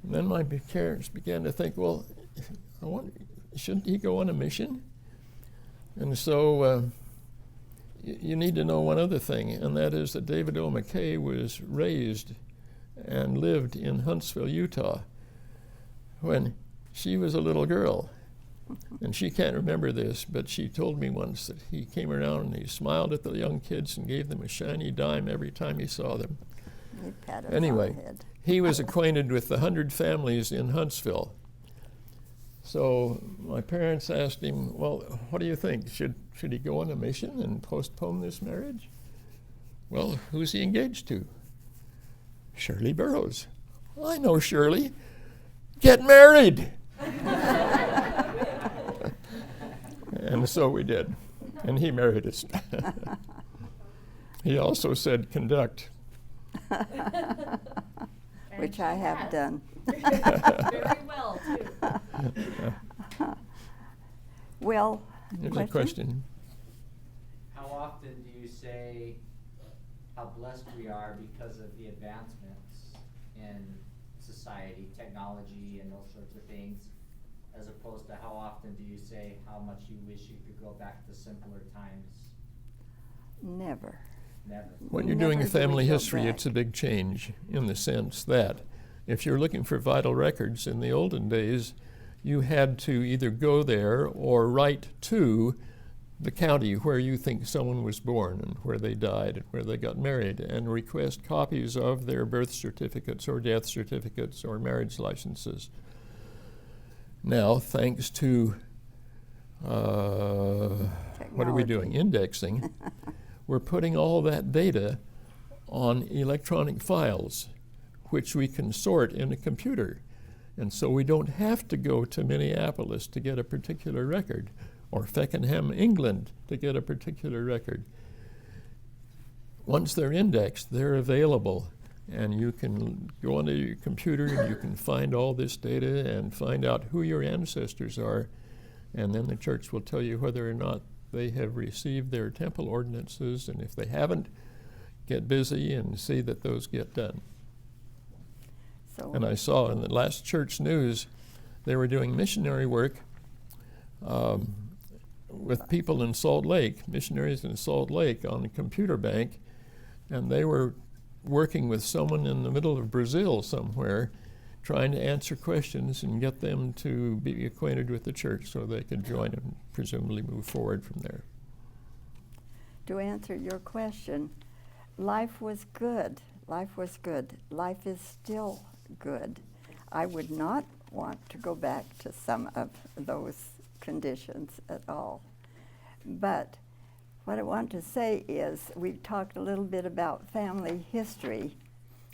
And then my parents began to think, well, shouldn't he go on a mission? And so you need to know one other thing, and that is that David O. McKay was raised and lived in Huntsville, Utah, when she was a little girl. And she can't remember this, but she told me once that he came around and he smiled at the young kids and gave them a shiny dime every time he saw them. He pat us on Anyway, the head. he was acquainted with the 100 families in Huntsville. So my parents asked him, well, what do you think? Should he go on a mission and postpone this marriage? Well, who's he engaged to? Shirley Burroughs. I know Shirley. Get married! And so we did. And he married us. He also said conduct. Which I have done. Very well, too. Well, There's a question. How often do you say how blessed we are because of the advancements in society, technology, and those sorts of things, as opposed to how often do you say how much you wish you could go back to simpler times? never. Never. When you're Never doing a do we family go history, back. it's a big change in the sense that if you're looking for vital records in the olden days, you had to either go there or write to the county where you think someone was born and where they died and where they got married and request copies of their birth certificates or death certificates or marriage licenses. Now, thanks to what are we doing? Indexing. We're putting all that data on electronic files, which we can sort in a computer. And so we don't have to go to Minneapolis to get a particular record, or Feckenham, England, to get a particular record. Once they're indexed, they're available, and you can go onto your computer and you can find all this data and find out who your ancestors are, and then the church will tell you whether or not they have received their temple ordinances, and if they haven't, get busy and see that those get done. So And I saw in the last church news, they were doing missionary work with people in Salt Lake, missionaries in Salt Lake on a computer bank, and they were working with someone in the middle of Brazil somewhere, trying to answer questions and get them to be acquainted with the church so they could join and presumably move forward from there. to answer your question, life was good. Life was good. Life is still good. I would not want to go back to some of those conditions at all. But what I want to say is we've talked a little bit about family history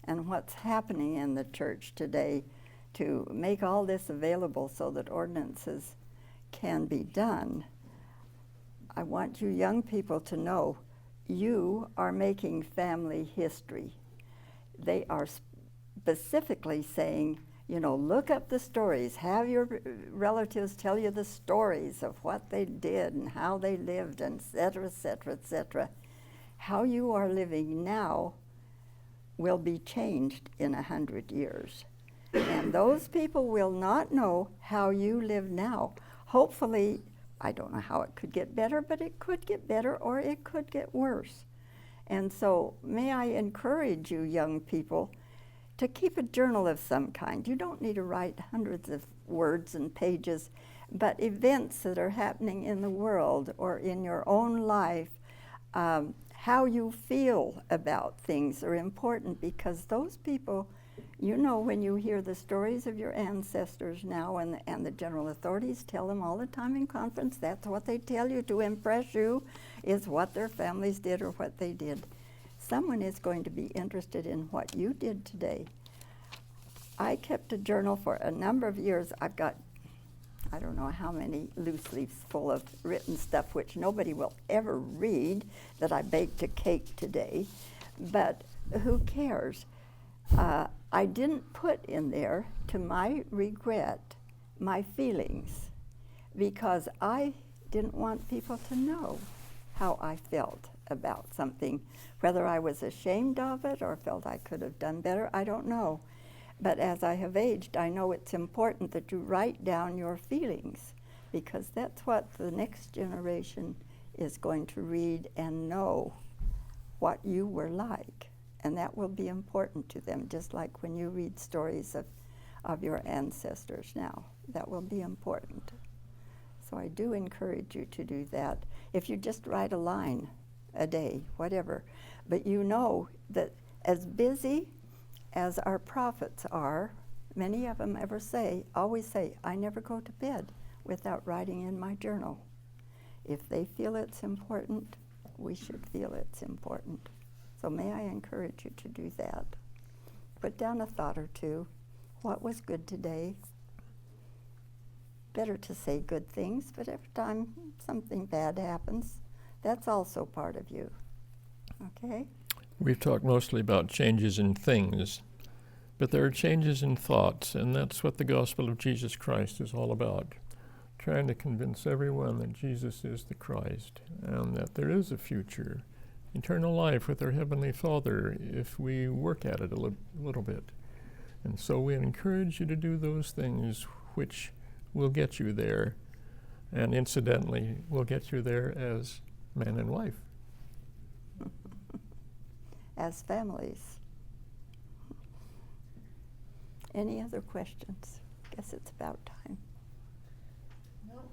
and what's happening in the church today to make all this available so that ordinances can be done. I want you young people to know you are making family history. They are specifically saying, you know, look up the stories, have your relatives tell you the stories of what they did and how they lived, and et cetera, et cetera, et cetera. How you are living now will be changed in 100 years. And those people will not know how you live now. Hopefully, I don't know how it could get better, but it could get better or it could get worse. And so may I encourage you young people to keep a journal of some kind. You don't need to write hundreds of words and pages, but events that are happening in the world or in your own life, how you feel about things are important, because those people, you know, when you hear the stories of your ancestors now, and the general authorities tell them all the time in conference, that's what they tell you to impress you, is what their families did or what they did. Someone is going to be interested in what you did today. I kept a journal for a number of years. I've got, I don't know how many loose leaves full of written stuff which nobody will ever read, that I baked a cake today, but who cares? I didn't put in there, to my regret, my feelings, because I didn't want people to know how I felt about something. Whether I was ashamed of it or felt I could have done better, I don't know. But as I have aged, I know it's important that you write down your feelings, because that's what the next generation is going to read and know what you were like. And that will be important to them, just like when you read stories of your ancestors now. That will be important. So I do encourage you to do that. If you just write a line a day, whatever. But you know that as busy as our prophets are, many of them always say, I never go to bed without writing in my journal. If they feel it's important, we should feel it's important. So may I encourage you to do that. Put down a thought or two. What was good today? Better to say good things, but every time something bad happens, that's also part of you. Okay? We've talked mostly about changes in things, but there are changes in thoughts, and that's what the gospel of Jesus Christ is all about. Trying to convince everyone that Jesus is the Christ and that there is a future, eternal life with our Heavenly Father if we work at it a little bit. And so we encourage you to do those things which will get you there, and incidentally will get you there as man and wife. As families. Any other questions? Guess it's about time. Nope.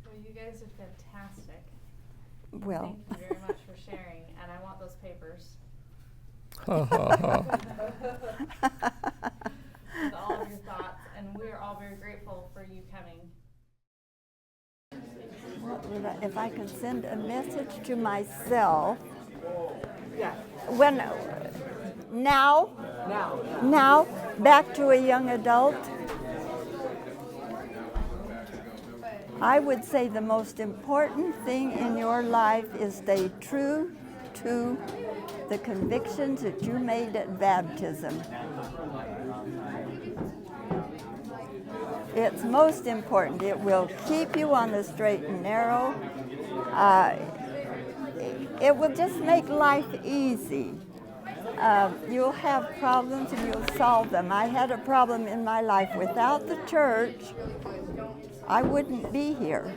Well, you guys are fantastic. Well. Thank you very much for sharing, and I want those papers. Ha ha ha. With all of your thoughts, and we're all very grateful for you coming. If I could send a message to myself. Yeah. Now, back to a young adult. I would say the most important thing in your life is stay true to the convictions that you made at baptism. It's most important. It will keep you on the straight and narrow. It will just make life easy. You'll have problems and you'll solve them. I had a problem in my life. Without the church, I wouldn't be here.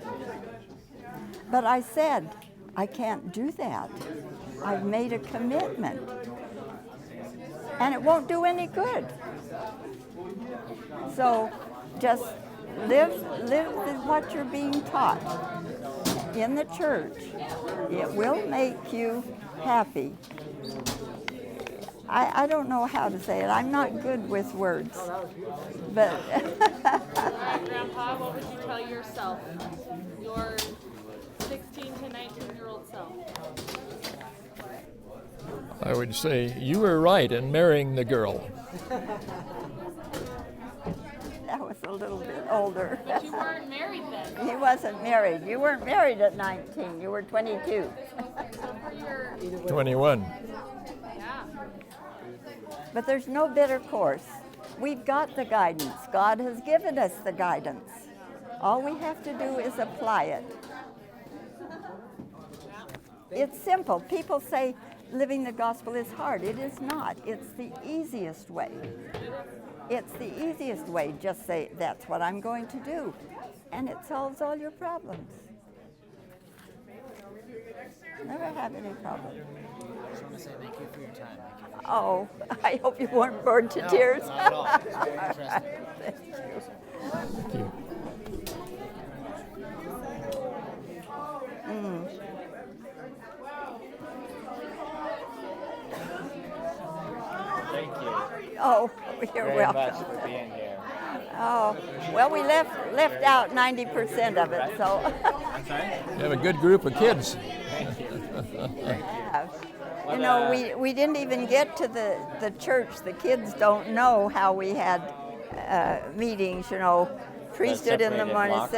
But I said, I can't do that. I've made a commitment. And it won't do any good. So just live with what you're being taught in the church. It will make you happy. I don't know how to say it. I'm not good with words. But Grandpa, what would you tell yourself, your 16 to 19-year-old self? I would say you were right in marrying the girl. that was a little bit older. But you weren't married then. He wasn't married. You weren't married at 19. You were 22. 21. Yeah. But there's no better course. We've got the guidance. God has given us the guidance. All we have to do is apply it. It's simple. People say living the gospel is hard. It is not. It's the easiest way. It's the easiest way. Just say, that's what I'm going to do. And it solves all your problems. Never have any problems. I just want to say thank you for your time. Oh, I hope you weren't bored to tears. Not at all. It's very interesting. Thank you. Thank you Oh, you're very welcome. much for being here. Oh, well, we left out 90% of it, so. I'm sorry? You have a good group of kids. Thank you. You know, we didn't even get to the church. The kids don't know how we had meetings, you know. Priesthood in the separated morning, block?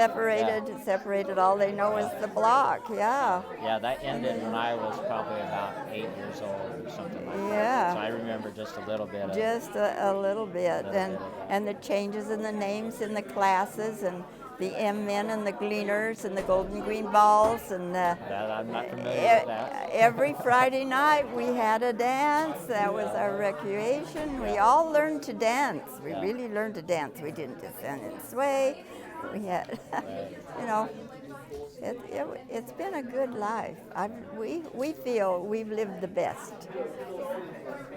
separated. All they know is the block, yeah. Yeah, that ended when I was probably about 8 years old or something like Yeah. that. So I remember just a little bit of Just a little bit, Little bit of and the changes in the names in the classes, and the M men and the gleaners and the golden green balls, and that. I'm not familiar with that. every Friday night we had a dance. That was our recreation. We all learned to dance. We Yeah. really learned to dance. We didn't just stand and sway. We had, you know, it's been a good life. We feel we've lived the best.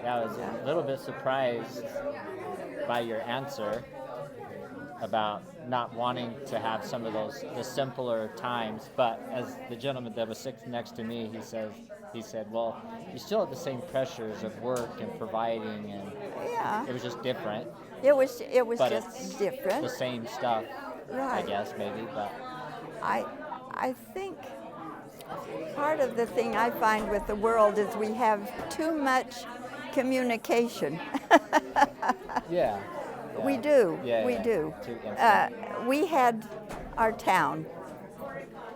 Yeah, I was a little bit surprised by your answer about not wanting to have some of the simpler times, but as the gentleman that was sitting next to me, he says, he said, well, you still have the same pressures of work and providing, and Yeah. it was just different. It was But just it's different. the same stuff, I Right. guess, maybe, but I think part of the thing I find with the world is we have too much communication. yeah. We yeah. do. Yeah, We yeah. do. Too infinite. We had our town,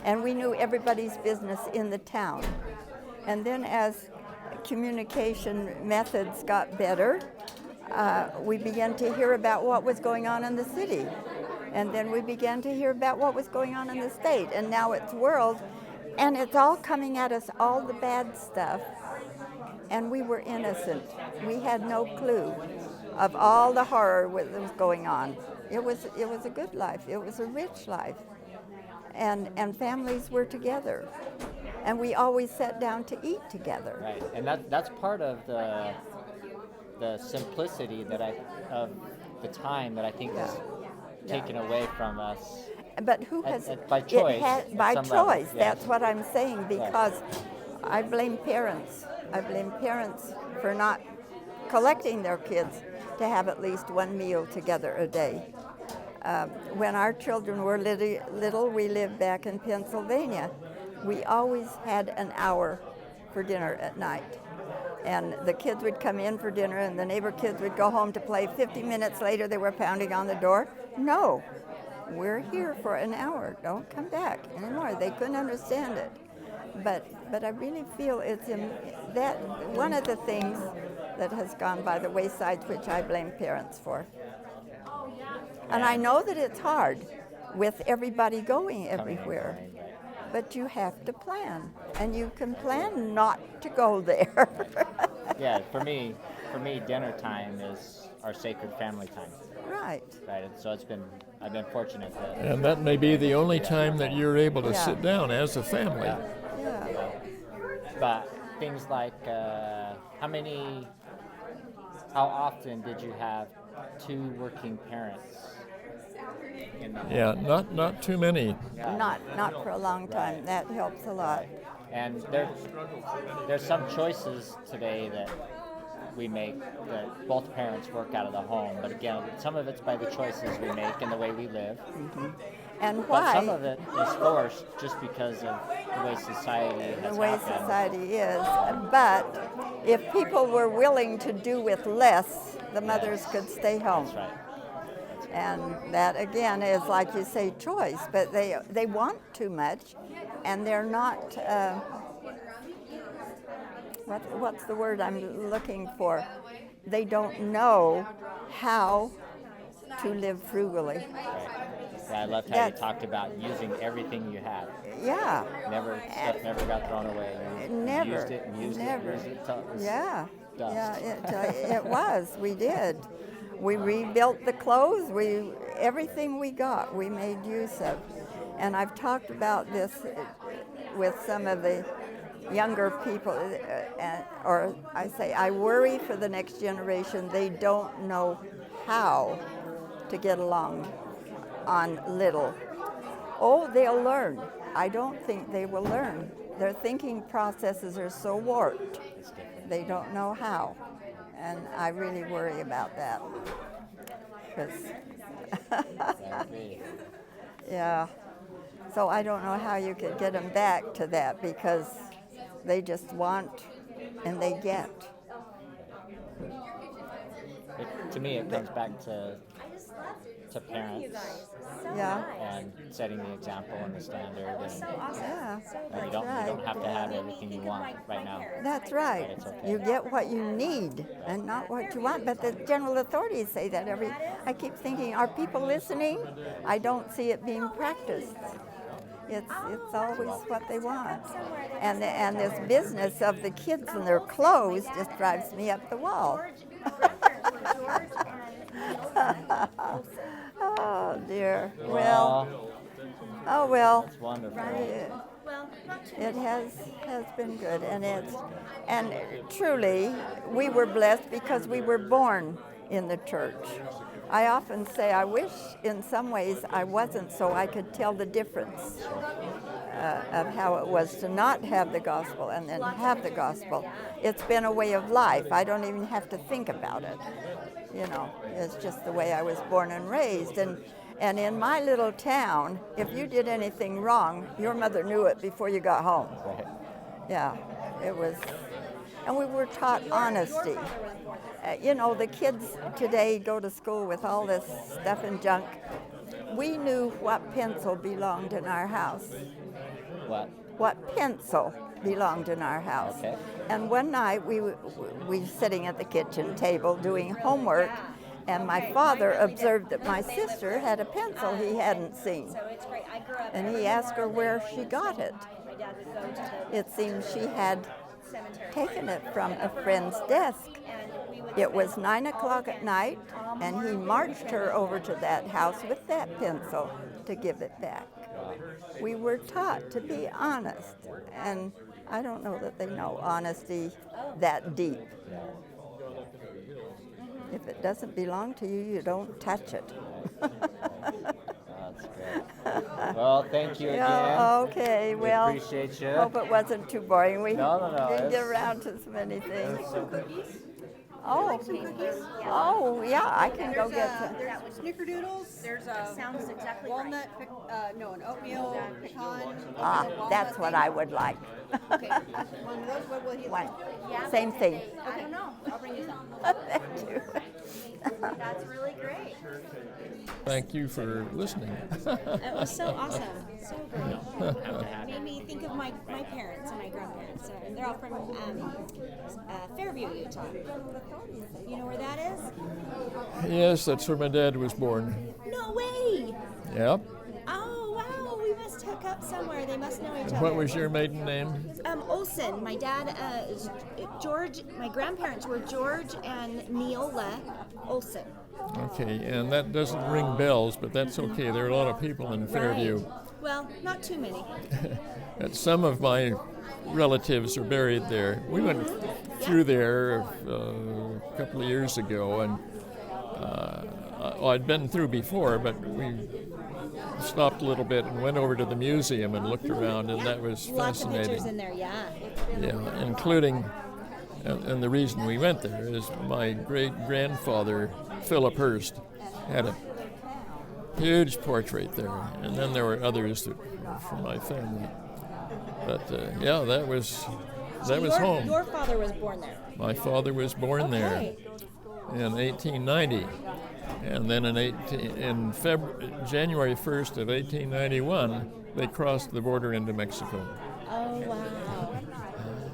and we knew everybody's business in the town. And then as communication methods got better, we began to hear about what was going on in the city. And then we began to hear about what was going on in the state. And now it's world, and it's all coming at us, all the bad stuff. And we were innocent. We had no clue of all the horror that was going on. It was a good life. It was a rich life. And families were together. And we always sat down to eat together. Right, and that's part of the simplicity of the time that I think is taken away from us. But who has by choice? By at some level, choice. yes. That's what I'm saying, because I blame parents. I blame parents for not collecting their kids to have at least one meal together a day. When our children were little, we lived back in Pennsylvania. We always had an hour for dinner at night. And the kids would come in for dinner, and the neighbor kids would go home to play. 50 minutes later, they were pounding on the door. No, we're here for an hour. Don't come back anymore. They couldn't understand it. But I really feel it's that one of the things that has gone by the wayside, which I blame parents for. And I know that it's hard with everybody going everywhere. But you have to plan, and you can plan not to go there. Yeah, for me, dinner time is our sacred family time. Right. Right, and so I've been fortunate that. And that may be the only time that you're able to Yeah. sit down as a family. Yeah. But things like how often did you have two working parents in the home? Yeah, not too many. Yeah. Not for a long time. Right. That helps a lot. And there's some choices today that we make that both parents work out of the home. But again, some of it's by the choices we make and the way we live. And But why? some of it is forced just because of the way society has The way happened. society is. But if people were willing to do with less, the mothers Yes. could stay home. That's right. And that again is, like you say, choice. But they want too much, and they're not. What's the word I'm looking for? They don't know how to live frugally. Right. Yeah, I loved how you That's- talked about using everything you had. Yeah. Stuff never got thrown away. You Never. used it and used Never. it and used it till it was Yeah. dust. Yeah, it was. We did. We rebuilt the clothes. Everything we got, we made use of. And I've talked about this with some of the younger people, or I say I worry for the next generation. They don't know how to get along on little. Oh, they'll learn. I don't think they will learn. Their thinking processes are so warped. They don't know how. And I really worry about that. 'Cause yeah. So I don't know how you could get them back to that, because they just want and they get. To me, it comes back to parents Yeah. and setting the example and the standard. And Yeah. you don't have to have everything you want right now. That's right. But it's okay. You get what you need and not what you want. But the general authorities say that I keep thinking, are people listening? I don't see it being practiced. It's always what they want. And this business of the kids and their clothes just drives me up the wall. Oh dear. Well. Oh well. It's wonderful. It has been good, and truly we were blessed because we were born in the church. I often say I wish in some ways I wasn't, so I could tell the difference. of how it was to not have the gospel and then have the gospel. It's been a way of life. I don't even have to think about it. You know, it's just the way I was born and raised. And in my little town, if you did anything wrong, your mother knew it before you got home. Right. Yeah, it was, and we were taught honesty. You know, the kids today go to school with all this stuff and junk. We knew what pencil belonged in our house. What pencil belonged in our house. Okay. And one night we were sitting at the kitchen table doing homework, and my father observed that my sister had a pencil he hadn't seen. And he asked her where she got it. It seems she had taken it from a friend's desk. It was 9 o'clock at night, and he marched her over to that house with that pencil to give it back. We were taught to be honest, and I don't know that they know honesty that deep. If it doesn't belong to you, you don't touch it. That's great. Well, thank you again. Yeah, okay, We well, appreciate you. hope it wasn't too boring. We No. didn't get it's- around to so many things. it's- Oh, oh, yeah, I can go get some. There's snickerdoodles, there's a Sounds exactly walnut, an oatmeal pecan. Ah, that's what I would like. Okay, one of those, what will he One. like? Same thing. I don't know. I'll bring you some. Thank you. That's really great. Thank you for listening. It was so awesome, so great. It made me think of my parents and my grandparents. They're all from Fairview, Utah. You know where that is? Yes, that's where my dad was born. No way! Yep. Oh wow, we must hook up somewhere. They must know each other. What was your maiden name? Olson. My dad is George. My grandparents were George and Neola Olson. Okay, and that doesn't ring bells, but that's okay. There are a lot of people in Fairview. Right. Well, not too many. And some of my relatives are buried there. We went through there a couple of years ago, and I'd been through before, but we stopped a little bit and went over to the museum and looked around, and that was Lots of fascinating. pictures in there, yeah. Yeah, including, and the reason we went there is my great-grandfather, Philip Hurst, had a huge portrait there, and then there were others that were from my family. But yeah, that was home. Your father was born there. My father was born there Okay. in 1890, and then January 1st of 1891, they crossed the border into Mexico. Oh wow.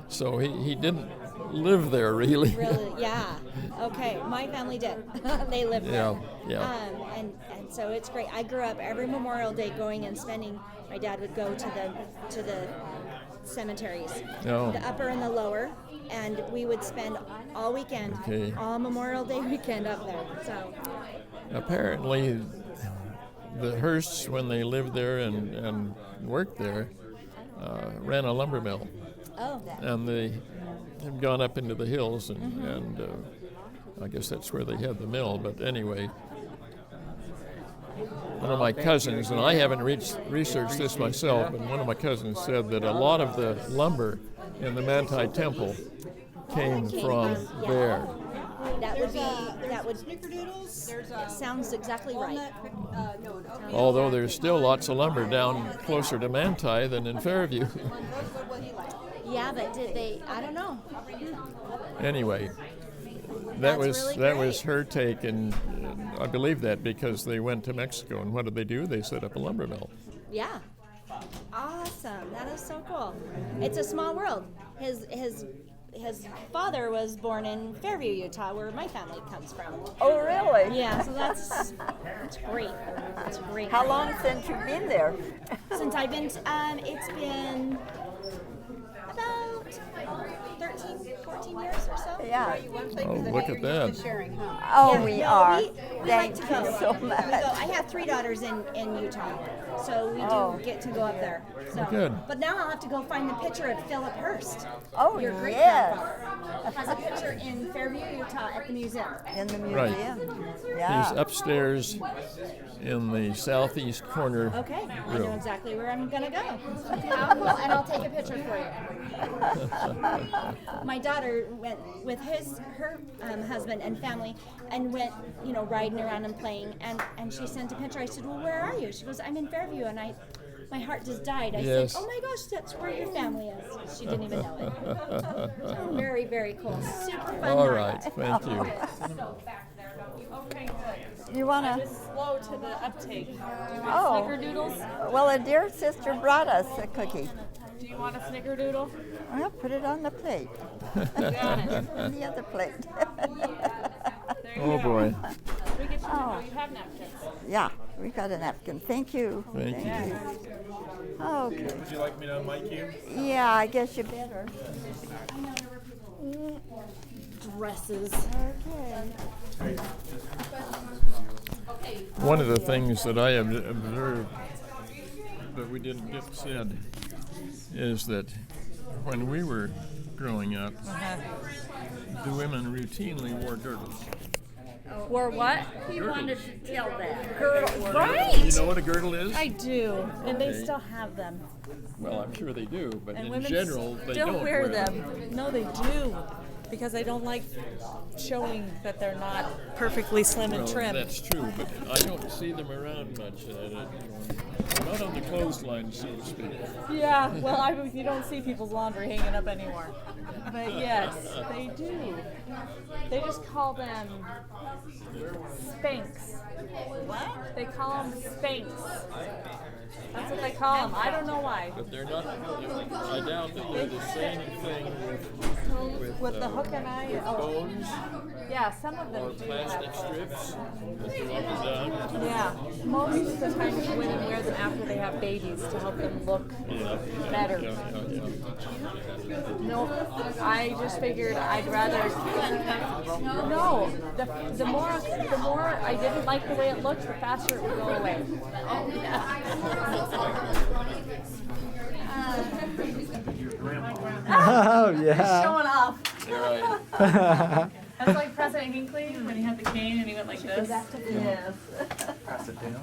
So he didn't live there really. Really? Yeah. Okay. My family did. They lived there. Yeah. And so it's great. I grew up every Memorial Day going and spending. My dad would go to the cemeteries, Oh. the upper and the lower, and we would spend all weekend, Okay. all Memorial Day weekend up there. So Apparently, the Hursts, when they lived there and worked there, ran a lumber mill. oh, And they had gone up into the hills, and I guess that's where they had the mill. But anyway, one of my cousins, and I haven't researched this myself, but one of my cousins said that a lot of the lumber in the Manti Temple came from there. that would Snickerdoodles, there's a sounds exactly right. walnut, an oatmeal. Although there's still lots of lumber down closer to Manti than in Fairview. One of those, what will he like? Yeah, but did they? I don't know. Anyway, That's really that was great. her take, and I believe that because they went to Mexico, and what did they do? They set up a lumber mill. Yeah. Awesome. That is so cool. It's a small world. His father was born in Fairview, Utah, where my family comes from. Oh, really? Yeah, so that's great. That's great. How long since you've been there? Since I've been, it's been about 13, 14 years or so. Yeah. Oh, look at that. Sharing, huh? Oh, Yeah, we no, are. we Thank like to you go. so We much. go. I have 3 daughters in Utah, so we do get to go up there. So. Good. But now I'll have to go find the picture of Philip Hurst. Oh, your great yes. grandfather. has a picture in Fairview, Utah at the museum. In the Right. museum. Yeah. He's upstairs in the southeast corner Okay, I know room. exactly where I'm gonna go. How cool, and I'll take a picture for you. My daughter went with her husband and family and went, riding around and playing, and she sent a picture. I said, well, where are you? She goes, I'm in Fairview, and my heart just died. I Yes. said, oh my gosh, that's where your family is. She didn't even know it. Very, very cool. Super fun All night. right, thank you. Okay, good. You want to? Just slow to the uptake. Do you want Oh. snickerdoodles? Well, a dear sister brought us a cookie. Do you want a snickerdoodle? Well, put it on the plate. Got it. On the other plate. There you Oh, go. boy. We get you Oh. you have napkins. Yeah, we got a napkin. Thank you. Thank you. Okay. Would you like me to mic you? Yeah, I guess you better. Dresses. Okay. One of the things that I have observed that we didn't get said is that when we were growing up, the women routinely wore girdles. Wore what? He wanted to tell that. Right! You know what a girdle is? I do, and they Okay. still have them. Well, I'm sure they do, but And in women general, they still don't wear them. No, they do, because they don't like showing that they're not perfectly slim and Well, trim. that's true, but I don't see them around much. Not on the clothesline, so to speak. Yeah, well, you don't see people's laundry hanging up anymore. But yes, they do. They just call them Spanx. What? They call them Spanx. That's what they call them. I don't know why. But they're not. I doubt that they're the same thing With the hook and eye. with bones Yeah, some of them or do plastic have. strips that go up and down. Yeah, most of the time women wear them after they have babies to help them look Yeah. better. Yeah. No, I just figured I'd rather. No, the more I didn't like the way it looked, the faster it would go away. Oh, yeah. Showing off. You're right. That's like President Hinckley when he had the cane and he went like this. Pass it down.